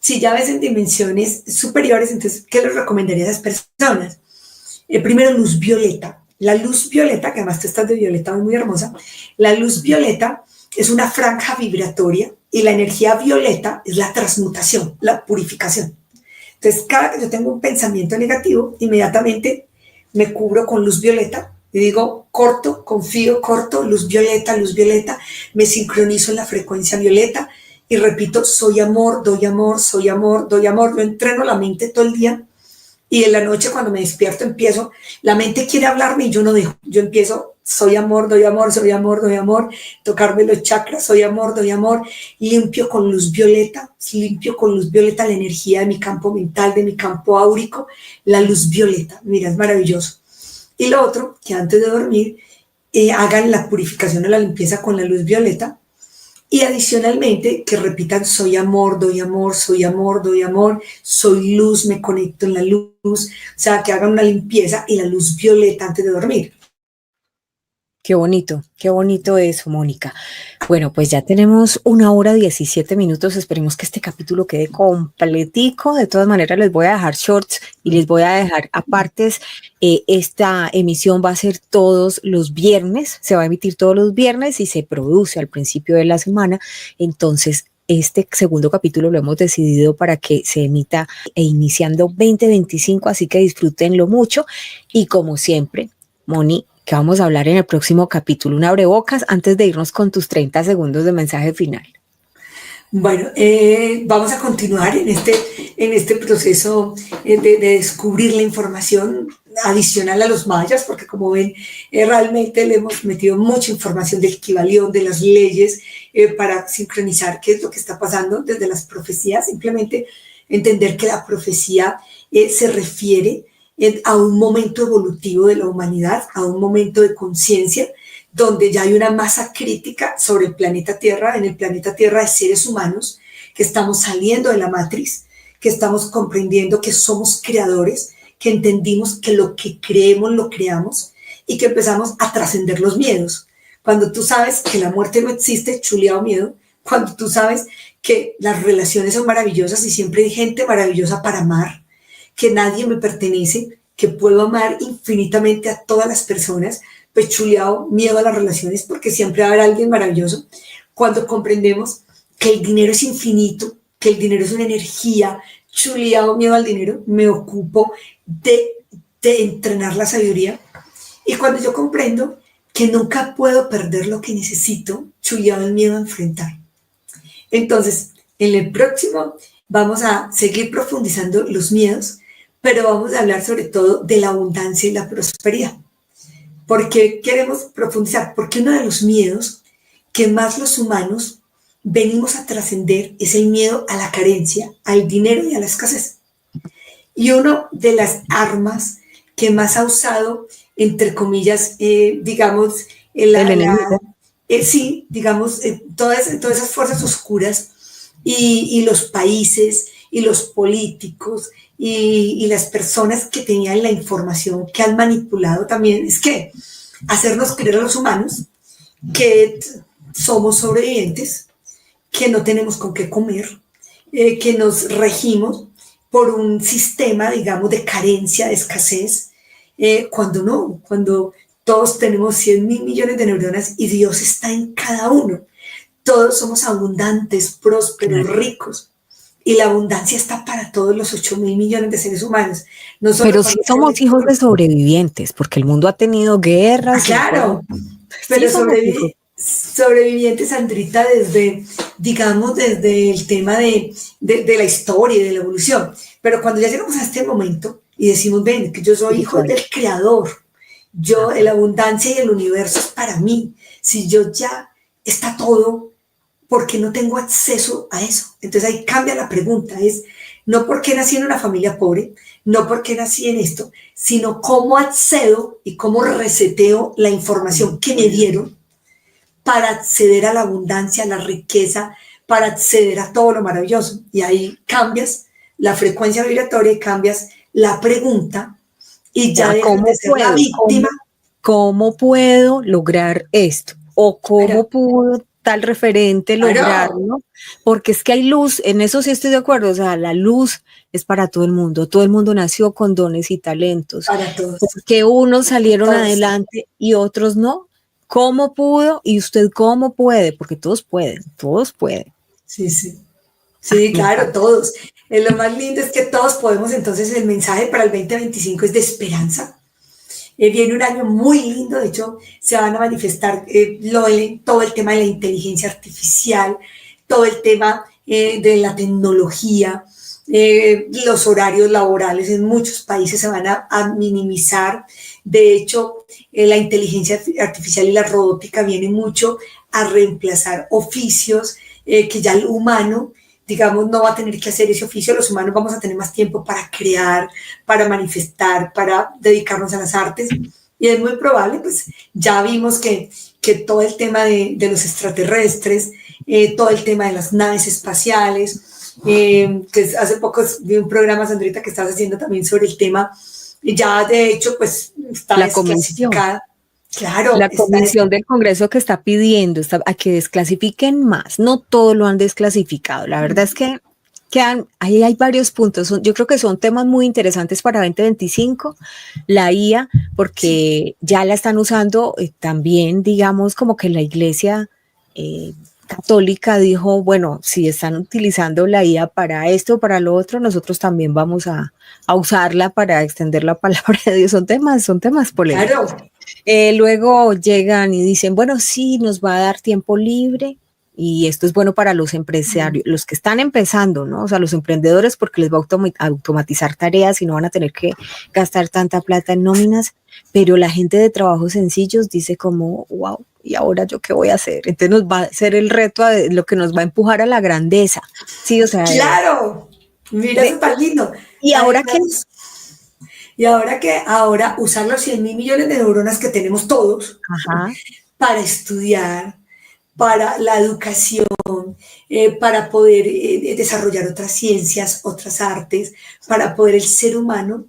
Si ya ves en dimensiones superiores, entonces, ¿qué les recomendaría a esas personas? Primero, luz violeta. La luz violeta, que además tú estás de violeta muy hermosa, la luz violeta es una franja vibratoria y la energía violeta es la transmutación, la purificación. Entonces, cada que yo tengo un pensamiento negativo, inmediatamente me cubro con luz violeta y digo, corto, confío, corto, luz violeta, me sincronizo en la frecuencia violeta y repito, soy amor, doy amor, soy amor, doy amor. Yo entreno la mente todo el día y en la noche cuando me despierto empiezo, la mente quiere hablarme y yo no dejo, yo empiezo, soy amor, doy amor, soy amor, doy amor, tocarme los chakras, soy amor, doy amor, limpio con luz violeta la energía de mi campo mental, de mi campo áurico, la luz violeta, mira, es maravilloso. Y lo otro, que antes de dormir, hagan la purificación o la limpieza con la luz violeta y adicionalmente que repitan soy amor, doy amor, soy amor, doy amor, soy luz, me conecto en la luz, o sea, que hagan una limpieza y la luz violeta antes de dormir. Qué bonito eso, Mónica. Bueno, pues ya tenemos 1 hora 17 minutos. Esperemos que este capítulo quede completico. De todas maneras, les voy a dejar shorts y les voy a dejar apartes. Esta emisión va a ser todos los viernes, se va a emitir todos los viernes y se produce al principio de la semana. Entonces, este segundo capítulo lo hemos decidido para que se emita iniciando 2025, así que disfrútenlo mucho. Y como siempre, Moni, que vamos a hablar en el próximo capítulo. Un abrebocas antes de irnos con tus 30 segundos de mensaje final. Bueno, vamos a continuar en este proceso de descubrir la información adicional a los mayas, porque como ven, realmente le hemos metido mucha información del Kybalión, de las leyes, para sincronizar qué es lo que está pasando desde las profecías, simplemente entender que la profecía se refiere a un momento evolutivo de la humanidad, a un momento de conciencia, donde ya hay una masa crítica sobre el planeta Tierra, en el planeta Tierra de seres humanos, que estamos saliendo de la matriz, que estamos comprendiendo que somos creadores, que entendimos que lo que creemos lo creamos y que empezamos a trascender los miedos. Cuando tú sabes que la muerte no existe, chuleado miedo, cuando tú sabes que las relaciones son maravillosas y siempre hay gente maravillosa para amar, que nadie me pertenece, que puedo amar infinitamente a todas las personas, pues chuleado, miedo a las relaciones, porque siempre va a haber alguien maravilloso. Cuando comprendemos que el dinero es infinito, que el dinero es una energía, chuleado, miedo al dinero, me ocupo de entrenar la sabiduría. Y cuando yo comprendo que nunca puedo perder lo que necesito, chuleado el miedo a enfrentar. Entonces, en el próximo vamos a seguir profundizando los miedos, pero vamos a hablar sobre todo de la abundancia y la prosperidad. ¿Por qué queremos profundizar? Porque uno de los miedos que más los humanos venimos a trascender es el miedo a la carencia, al dinero y a la escasez. Y una de las armas que más ha usado, entre comillas, digamos, sí, digamos, todas esas fuerzas oscuras y los países y los políticos y las personas que tenían la información, que han manipulado también, es que hacernos creer a los humanos que somos sobrevivientes, que no tenemos con qué comer, que nos regimos por un sistema, digamos, de carencia, de escasez, cuando no, cuando todos tenemos 100.000 millones de neuronas y Dios está en cada uno. todos somos abundantes, prósperos, ricos. Y la abundancia está para todos los 8.000 millones de seres humanos. Pero sí somos hijos de sobrevivientes, porque el mundo ha tenido guerras. Claro, pero sí sobrevivientes, Sandrita, digamos, desde el tema de la historia y de la evolución. Pero cuando ya llegamos a este momento y decimos, ven, que yo soy hijo del Creador, la abundancia y el universo es para mí. Si yo ya está todo, ¿por qué no tengo acceso a eso? Entonces ahí cambia la pregunta, es no por qué nací en una familia pobre, no por qué nací en esto, sino cómo accedo y cómo reseteo la información que me dieron para acceder a la abundancia, a la riqueza, para acceder a todo lo maravilloso. Y ahí cambias la frecuencia vibratoria y cambias la pregunta y ya dejas de ser la víctima. ¿Cómo puedo lograr esto? ¿O cómo pudo tal referente lograrlo? Porque es que hay luz, en eso sí estoy de acuerdo, o sea, la luz es para todo el mundo nació con dones y talentos, para todos. Porque unos salieron adelante y otros no. ¿Cómo pudo? Y usted cómo puede, porque todos pueden. Sí, claro, todos. Lo más lindo es que todos podemos, entonces el mensaje para el 2025 es de esperanza. Viene un año muy lindo, de hecho se van a manifestar todo el tema de la inteligencia artificial, todo el tema de la tecnología, los horarios laborales en muchos países se van a minimizar. De hecho, la inteligencia artificial y la robótica vienen mucho a reemplazar oficios que ya el humano, digamos, no va a tener que hacer ese oficio. Los humanos vamos a tener más tiempo para crear, para manifestar, para dedicarnos a las artes. Y es muy probable, pues ya vimos que todo el tema de los extraterrestres, todo el tema de las naves espaciales, que hace poco vi un programa, Sandrita, que estás haciendo también sobre el tema, ya de hecho, pues está desclasificada. Claro, la comisión del Congreso que está pidiendo a que desclasifiquen más, no todo lo han desclasificado, la verdad es que ahí hay varios puntos, yo creo que son temas muy interesantes para 2025, la IA, porque ya la están usando también, digamos, como que la iglesia católica dijo, bueno, si están utilizando la IA para esto, para lo otro, nosotros también vamos a usarla para extender la palabra de Dios, son temas polémicos. Claro. Luego llegan y dicen, bueno, sí, nos va a dar tiempo libre y esto es bueno para los empresarios, los que están empezando, ¿no? O sea, los emprendedores porque les va a automatizar tareas y no van a tener que gastar tanta plata en nóminas, pero la gente de trabajos sencillos dice como, wow, ¿y ahora yo qué voy a hacer? Entonces nos va a ser el reto de lo que nos va a empujar a la grandeza, ¿sí? O sea, ¡claro! Mira, eso tan lindo. ¿Y ahora qué? Y ahora usar los 100.000 millones de neuronas que tenemos todos para estudiar, para la educación, para poder desarrollar otras ciencias, otras artes, para poder el ser humano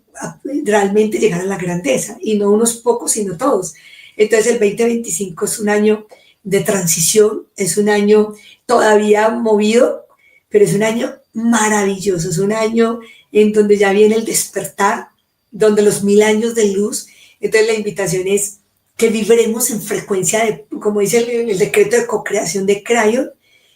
realmente llegar a la grandeza, y no unos pocos, sino todos. Entonces el 2025 es un año de transición, es un año todavía movido, pero es un año maravilloso, es un año en donde ya viene el despertar, donde los 1000 años de luz. Entonces la invitación es que vibremos en frecuencia de, como dice el decreto de co-creación de Crayon,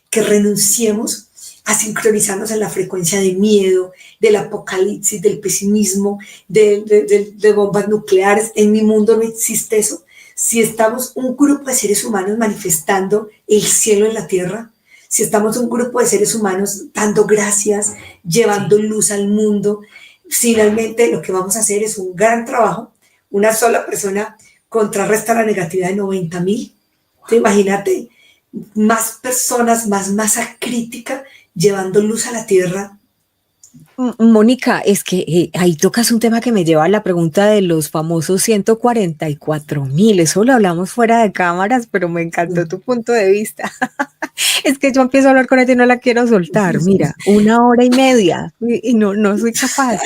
que renunciemos a sincronizarnos en la frecuencia de miedo, del apocalipsis, del pesimismo, de bombas nucleares. En mi mundo no existe eso. Si estamos un grupo de seres humanos manifestando el cielo en la tierra, si estamos un grupo de seres humanos dando gracias, llevando luz al mundo, finalmente lo que vamos a hacer es un gran trabajo. Una sola persona contrarresta la negatividad de 90.000. Imagínate, más personas, más masa crítica llevando luz a la tierra. Mónica, es que ahí tocas un tema que me lleva a la pregunta de los famosos 144.000. Eso lo hablamos fuera de cámaras, pero me encantó tu punto de vista. Es que yo empiezo a hablar con ella y no la quiero soltar. Mira, 1 hora y media y no soy capaz.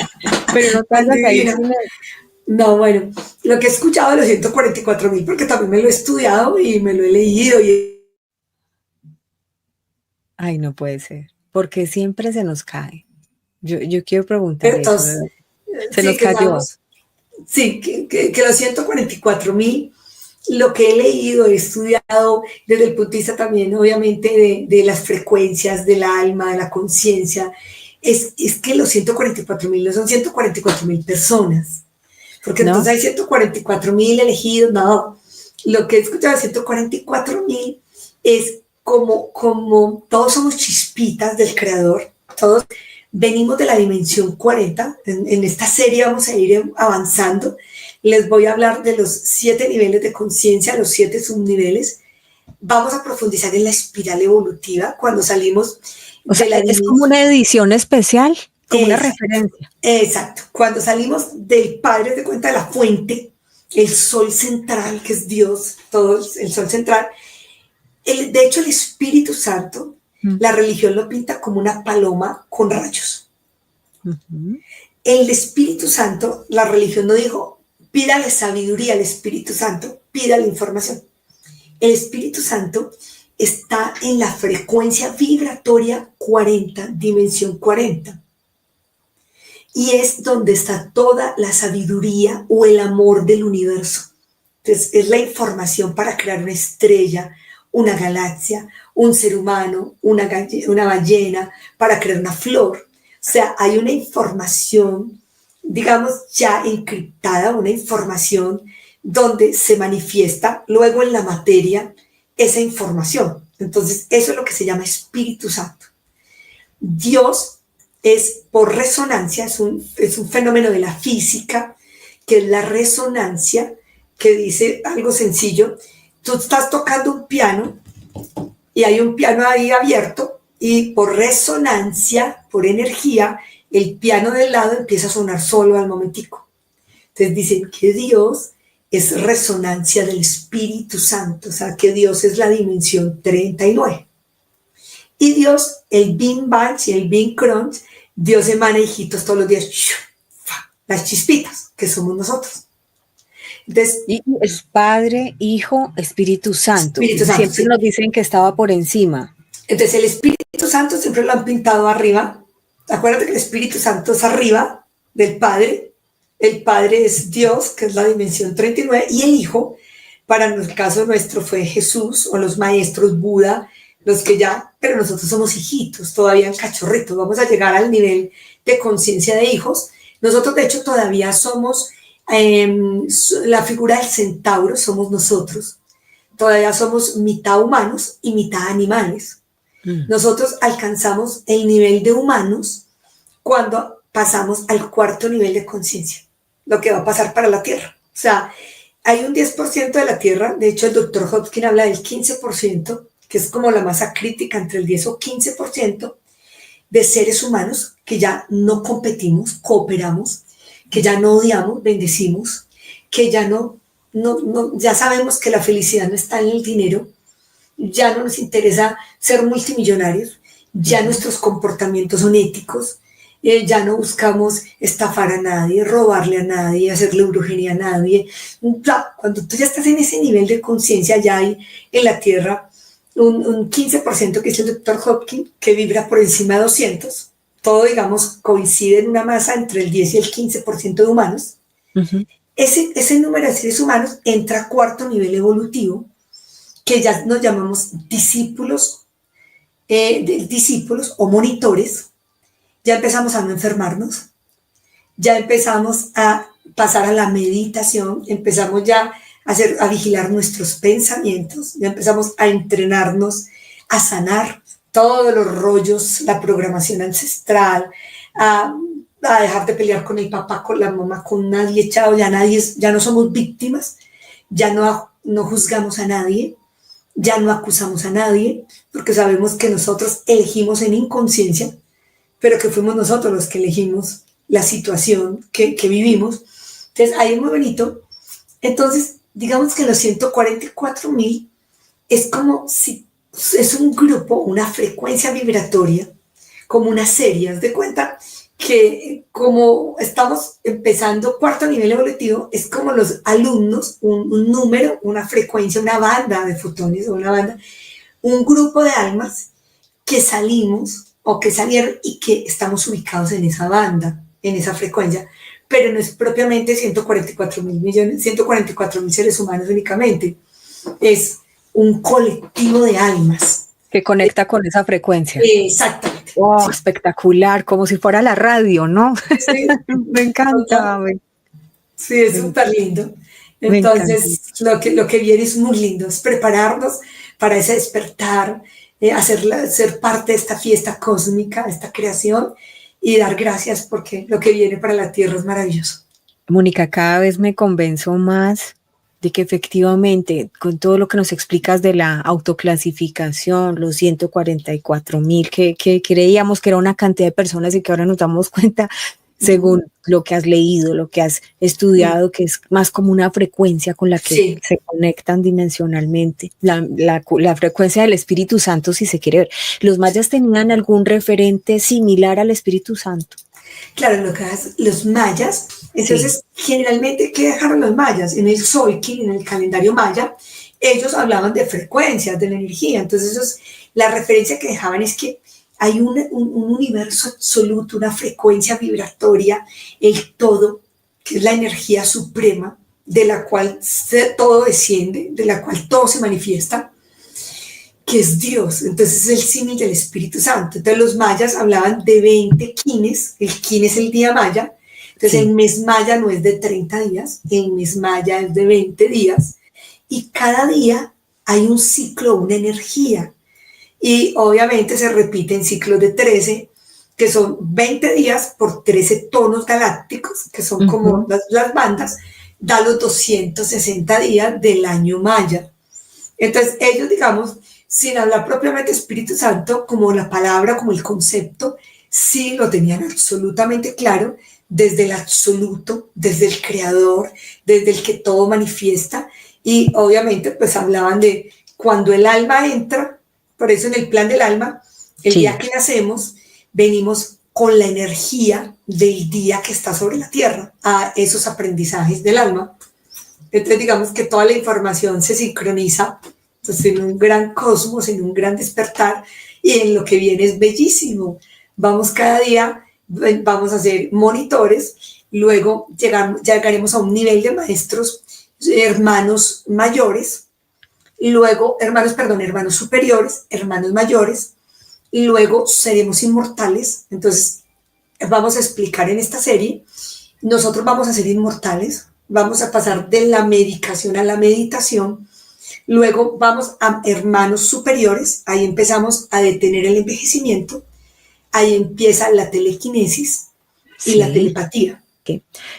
Pero no te hagas ahí. No, bueno, lo que he escuchado de los 144.000, porque también me lo he estudiado y me lo he leído. Ay, no puede ser, porque siempre se nos cae. Yo quiero preguntar entonces, eso. Se nos cayó. Sí, que los 144.000 lo que he leído, he estudiado desde el punto de vista también, obviamente, de las frecuencias del alma, de la conciencia, es que los 144.000 no son 144.000 personas, porque ¿no? entonces hay 144.000 elegidos, no. Lo que he escuchado de 144.000 es como todos somos chispitas del Creador, todos venimos de la dimensión 40. En esta serie vamos a ir avanzando. Les voy a hablar de los 7 niveles de conciencia, los 7 subniveles. Vamos a profundizar en la espiral evolutiva cuando salimos O sea, de la es dimensión. como una edición especial, como una referencia. Exacto. Cuando salimos del Padre, de cuenta de la fuente, el sol central, que es Dios, todo el sol central. De hecho, el Espíritu Santo, la religión lo pinta como una paloma con rayos. El Espíritu Santo, la religión no dijo, pídale sabiduría al Espíritu Santo, pídale información. El Espíritu Santo está en la frecuencia vibratoria 40, dimensión 40. Y es donde está toda la sabiduría o el amor del universo. Entonces, es la información para crear una estrella, una galaxia, un ser humano, una ballena, para crear una flor. O sea, hay una información, digamos, ya encriptada, una información donde se manifiesta luego en la materia esa información. Entonces, eso es lo que se llama Espíritu Santo. Dios es por resonancia, es un fenómeno de la física, que es la resonancia, que dice algo sencillo. Tú estás tocando un piano y hay un piano ahí abierto y por resonancia, por energía, el piano del lado empieza a sonar solo al momentico. Entonces dicen que Dios es resonancia del Espíritu Santo, o sea que Dios es la dimensión 39. Y Dios, el Big Bang y el Big Crunch, Dios emana hijitos todos los días, las chispitas, que somos nosotros. Entonces, Y es Padre, Hijo, Espíritu Santo. Espíritu Santo, Siempre sí. nos dicen que estaba por encima. Entonces el Espíritu Santo siempre lo han pintado arriba. Acuérdate que el Espíritu Santo es arriba del Padre. El Padre es Dios, que es la dimensión 39, y el Hijo, para el caso nuestro, fue Jesús o los maestros Buda, los que ya, pero nosotros somos hijitos, todavía en cachorritos, vamos a llegar al nivel de conciencia de hijos. Nosotros, de hecho, todavía somos la figura del centauro, somos nosotros. Todavía somos mitad humanos y mitad animales. Nosotros alcanzamos el nivel de humanos cuando pasamos al 4º nivel de conciencia, lo que va a pasar para la Tierra. O sea, hay un 10% de la Tierra, de hecho el doctor Hopkins habla del 15%, que es como la masa crítica, entre el 10 o 15% de seres humanos que ya no competimos, cooperamos, que ya no odiamos, bendecimos, que ya ya sabemos que la felicidad no está en el dinero, ya no nos interesa ser multimillonarios, ya nuestros comportamientos son éticos, ya no buscamos estafar a nadie, robarle a nadie, hacerle brujería a nadie. Cuando tú ya estás en ese nivel de conciencia, ya hay en la Tierra un 15%, que es el doctor Hopkins, que vibra por encima de 200. Todo, digamos, coincide en una masa entre el 10 y el 15% de humanos. Ese número de seres humanos entra a 4º nivel evolutivo, que ya nos llamamos discípulos o monitores. Ya empezamos a no enfermarnos, ya empezamos a pasar a la meditación, empezamos ya a vigilar nuestros pensamientos, ya empezamos a entrenarnos, a sanar todos los rollos, la programación ancestral, a dejar de pelear con el papá, con la mamá, con nadie, chao, ya no somos víctimas, ya no juzgamos a nadie, ya no acusamos a nadie, porque sabemos que nosotros elegimos en inconsciencia, pero que fuimos nosotros los que elegimos la situación que vivimos. Entonces, ahí es muy bonito. Entonces, digamos que los 144.000 es como si es un grupo, una frecuencia vibratoria, como una serie. Haz de cuenta que como estamos empezando 4º nivel evolutivo, es como los alumnos, un número, una frecuencia, una banda de fotones, o una banda, un grupo de almas que salimos o que salieron y que estamos ubicados en esa banda, en esa frecuencia, pero no es propiamente 144.000 millones, 144.000 seres humanos únicamente, es un colectivo de almas. Que conecta con esa frecuencia. Exactamente. Wow, Sí. espectacular, como si fuera la radio, ¿no? Sí. Me encanta. Sí, es súper lindo. Me encanta. Entonces, lo que viene es muy lindo, es prepararnos para ese despertar, ser parte de esta fiesta cósmica, de esta creación, y dar gracias porque lo que viene para la Tierra es maravilloso. Mónica, cada vez me convenzo más de que efectivamente, con todo lo que nos explicas de la autoclasificación, los 144.000, que creíamos que era una cantidad de personas y que ahora nos damos cuenta, según lo que has leído, lo que has estudiado, que es más como una frecuencia con la que se conectan dimensionalmente, la frecuencia del Espíritu Santo, si se quiere ver. ¿Los mayas tenían algún referente similar al Espíritu Santo? Claro, lo que hacen los mayas, entonces generalmente, ¿qué dejaron los mayas? En el Tzolk'in, en el calendario maya, ellos hablaban de frecuencias, de la energía, entonces la referencia que dejaban es que hay un universo absoluto, una frecuencia vibratoria, el todo, que es la energía suprema, de la cual todo desciende, de la cual todo se manifiesta, que es Dios. Entonces es el símil del Espíritu Santo. Entonces los mayas hablaban de 20 quines, el quin es el día maya, entonces el mes maya no es de 30 días, el mes maya es de 20 días, y cada día hay un ciclo, una energía, y obviamente se repiten ciclos de 13, que son 20 días por 13 tonos galácticos, que son como las bandas, da los 260 días del año maya. Entonces ellos, digamos, sin hablar propiamente Espíritu Santo, como la palabra, como el concepto, sí lo tenían absolutamente claro, desde el absoluto, desde el creador, desde el que todo manifiesta, y obviamente pues hablaban de cuando el alma entra, por eso en el plan del alma, el día que nacemos, venimos con la energía del día que está sobre la tierra, a esos aprendizajes del alma. Entonces digamos que toda la información se sincroniza, entonces, en un gran cosmos, en un gran despertar, y en lo que viene es bellísimo. Vamos cada día, vamos a ser monitores, luego llegaremos a un nivel de maestros, hermanos mayores, luego, hermanos superiores, hermanos mayores, y luego seremos inmortales. Entonces, vamos a explicar en esta serie, nosotros vamos a ser inmortales, vamos a pasar de la medicación a la meditación. Luego vamos a hermanos superiores, ahí empezamos a detener el envejecimiento, ahí empieza la telequinesis y la telepatía.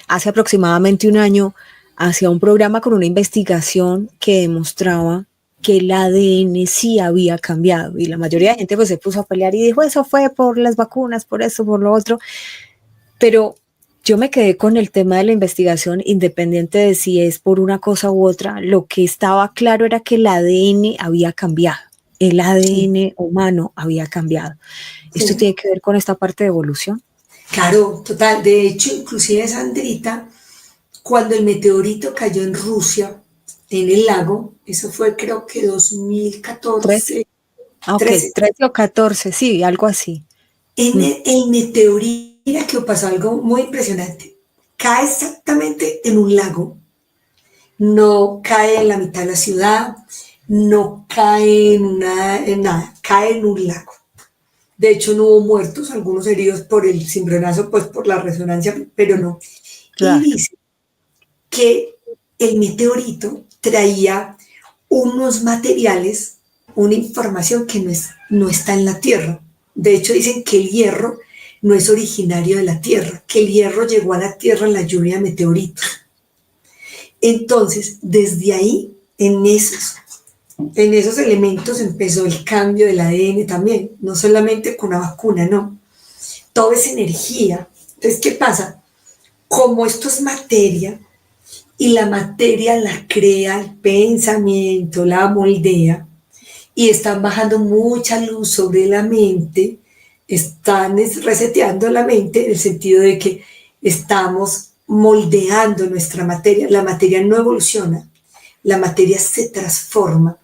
Hace aproximadamente un año hacía un programa con una investigación que demostraba que el ADN sí había cambiado y la mayoría de gente pues se puso a pelear y dijo eso fue por las vacunas, por eso, por lo otro, pero yo me quedé con el tema de la investigación, independiente de si es por una cosa u otra. Lo que estaba claro era que el ADN había cambiado. El ADN humano había cambiado. ¿Esto tiene que ver con esta parte de evolución? Claro, total. De hecho, inclusive Sandrita, cuando el meteorito cayó en Rusia, en el lago, eso fue creo que 2014. Ah, ok, 13 o 14, sí, algo así. En el meteorito, mira que pasó algo muy impresionante. Cae exactamente en un lago. No cae en la mitad de la ciudad, no cae en nada, cae en un lago. De hecho, no hubo muertos, algunos heridos por el cimbronazo, pues por la resonancia, pero no. Claro. Y dice que el meteorito traía unos materiales, una información que no está en la Tierra. De hecho, dicen que el hierro no es originario de la Tierra, que el hierro llegó a la Tierra en la lluvia de meteoritos. Entonces, desde ahí, en esos elementos empezó el cambio del ADN también, no solamente con una vacuna, no. Todo es energía. Entonces, ¿qué pasa? Como esto es materia, y la materia la crea el pensamiento, la moldea, y están bajando mucha luz sobre la mente, están reseteando la mente en el sentido de que estamos moldeando nuestra materia. La materia no evoluciona, la materia se transforma,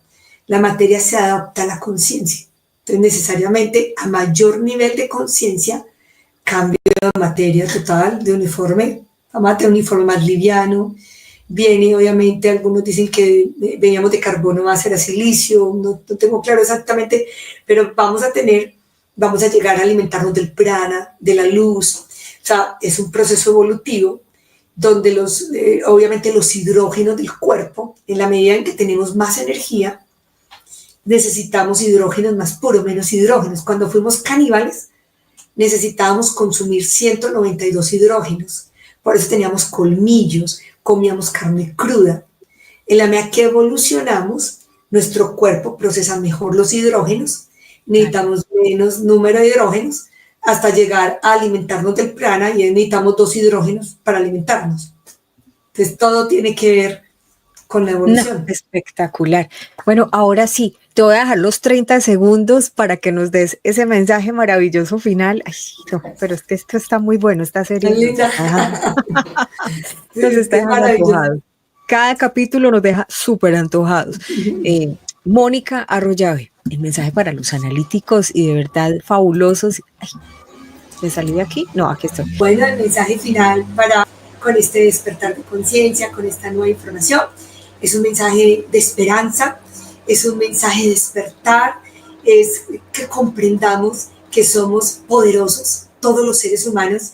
la materia se adapta a la conciencia. Entonces necesariamente a mayor nivel de conciencia, cambio de materia total, de uniforme vamos a tener un informe más liviano. Viene, obviamente, algunos dicen que veníamos de carbono, va a ser a silicio, no tengo claro exactamente, pero vamos a llegar a alimentarnos del prana, de la luz. O sea, es un proceso evolutivo donde obviamente los hidrógenos del cuerpo, en la medida en que tenemos más energía, necesitamos hidrógenos más puros, menos hidrógenos. Cuando fuimos caníbales, necesitábamos consumir 192 hidrógenos. Por eso teníamos colmillos, comíamos carne cruda. En la medida que evolucionamos, nuestro cuerpo procesa mejor los hidrógenos, necesitamos menos número de hidrógenos hasta llegar a alimentarnos del prana y necesitamos 2 hidrógenos para alimentarnos. Entonces todo tiene que ver con la evolución. No, espectacular. Bueno, ahora sí, te voy a dejar los 30 segundos para que nos des ese mensaje maravilloso final. Ay, no, pero es que esto está muy bueno, esta serie. Nos está dejando antojados. Cada capítulo nos deja súper antojados. Mónica Arroyave, el mensaje para los analíticos y de verdad fabulosos. Ay, ¿me salí de aquí? No, aquí estoy. Bueno, el mensaje final con este despertar de conciencia, con esta nueva información, es un mensaje de esperanza, es un mensaje de despertar, es que comprendamos que somos poderosos, todos los seres humanos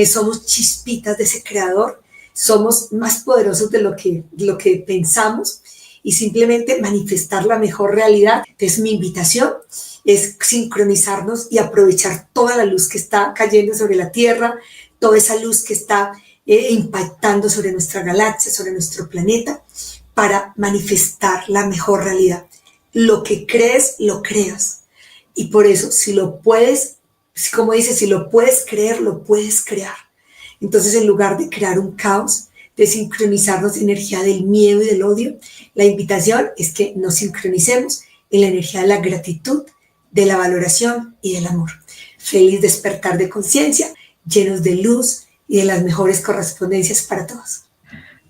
somos chispitas de ese creador, somos más poderosos de lo que pensamos y simplemente manifestar la mejor realidad. Entonces mi invitación es sincronizarnos y aprovechar toda la luz que está cayendo sobre la Tierra, toda esa luz que está impactando sobre nuestra galaxia, sobre nuestro planeta, para manifestar la mejor realidad. Lo que crees, lo creas. Y por eso, si lo puedes, como dice, si lo puedes creer, lo puedes crear. Entonces, en lugar de crear un caos, de sincronizarnos en energía del miedo y del odio, la invitación es que nos sincronicemos en la energía de la gratitud, de la valoración y del amor. Feliz despertar de conciencia, llenos de luz y de las mejores correspondencias para todos.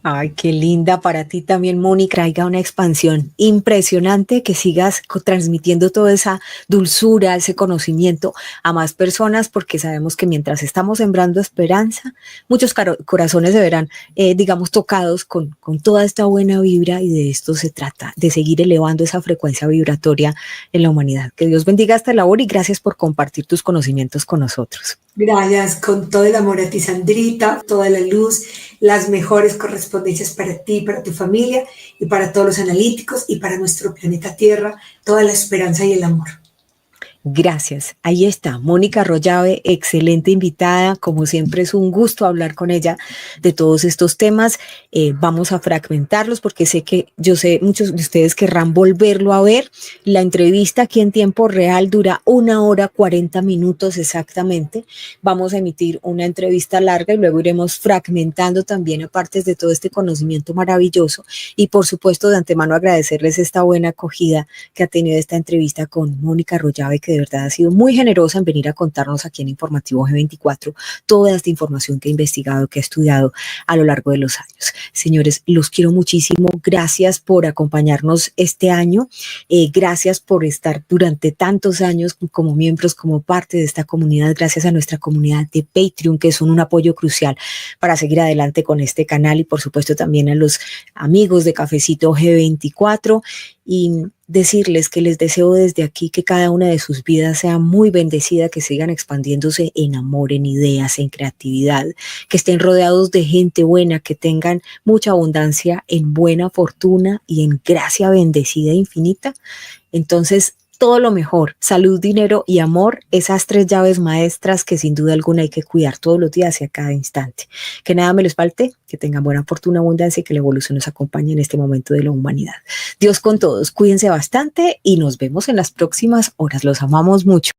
Ay, qué linda para ti también, Mónica. Traiga una expansión impresionante, que sigas transmitiendo toda esa dulzura, ese conocimiento a más personas, porque sabemos que mientras estamos sembrando esperanza, muchos corazones se verán, digamos, tocados con toda esta buena vibra, y de esto se trata, de seguir elevando esa frecuencia vibratoria en la humanidad. Que Dios bendiga esta labor y gracias por compartir tus conocimientos con nosotros. Gracias, con todo el amor a ti, Sandrita, toda la luz, las mejores correspondencias para ti, para tu familia y para todos los analíticos y para nuestro planeta Tierra, toda la esperanza y el amor. Gracias. Ahí está, Mónica Arroyave, excelente invitada. Como siempre es un gusto hablar con ella de todos estos temas. Vamos a fragmentarlos porque yo sé muchos de ustedes querrán volverlo a ver. La entrevista aquí en tiempo real dura 1 hora 40 minutos exactamente. Vamos a emitir una entrevista larga y luego iremos fragmentando también a partes de todo este conocimiento maravilloso. Y por supuesto, de antemano agradecerles esta buena acogida que ha tenido esta entrevista con Mónica Arroyave, que de verdad ha sido muy generosa en venir a contarnos aquí en Informativo G24 toda esta información que ha investigado, que ha estudiado a lo largo de los años. Señores, los quiero muchísimo. Gracias por acompañarnos este año. Gracias por estar durante tantos años como miembros, como parte de esta comunidad. Gracias a nuestra comunidad de Patreon, que son un apoyo crucial para seguir adelante con este canal, y por supuesto también a los amigos de Cafecito G24, y decirles que les deseo desde aquí que cada una de sus vidas sea muy bendecida, que sigan expandiéndose en amor, en ideas, en creatividad, que estén rodeados de gente buena, que tengan mucha abundancia en buena fortuna y en gracia bendecida infinita. Entonces, todo lo mejor, salud, dinero y amor, esas 3 llaves maestras que sin duda alguna hay que cuidar todos los días y a cada instante. Que nada me les falte, que tengan buena fortuna, abundancia y que la evolución nos acompañe en este momento de la humanidad. Dios con todos, cuídense bastante y nos vemos en las próximas horas. Los amamos mucho.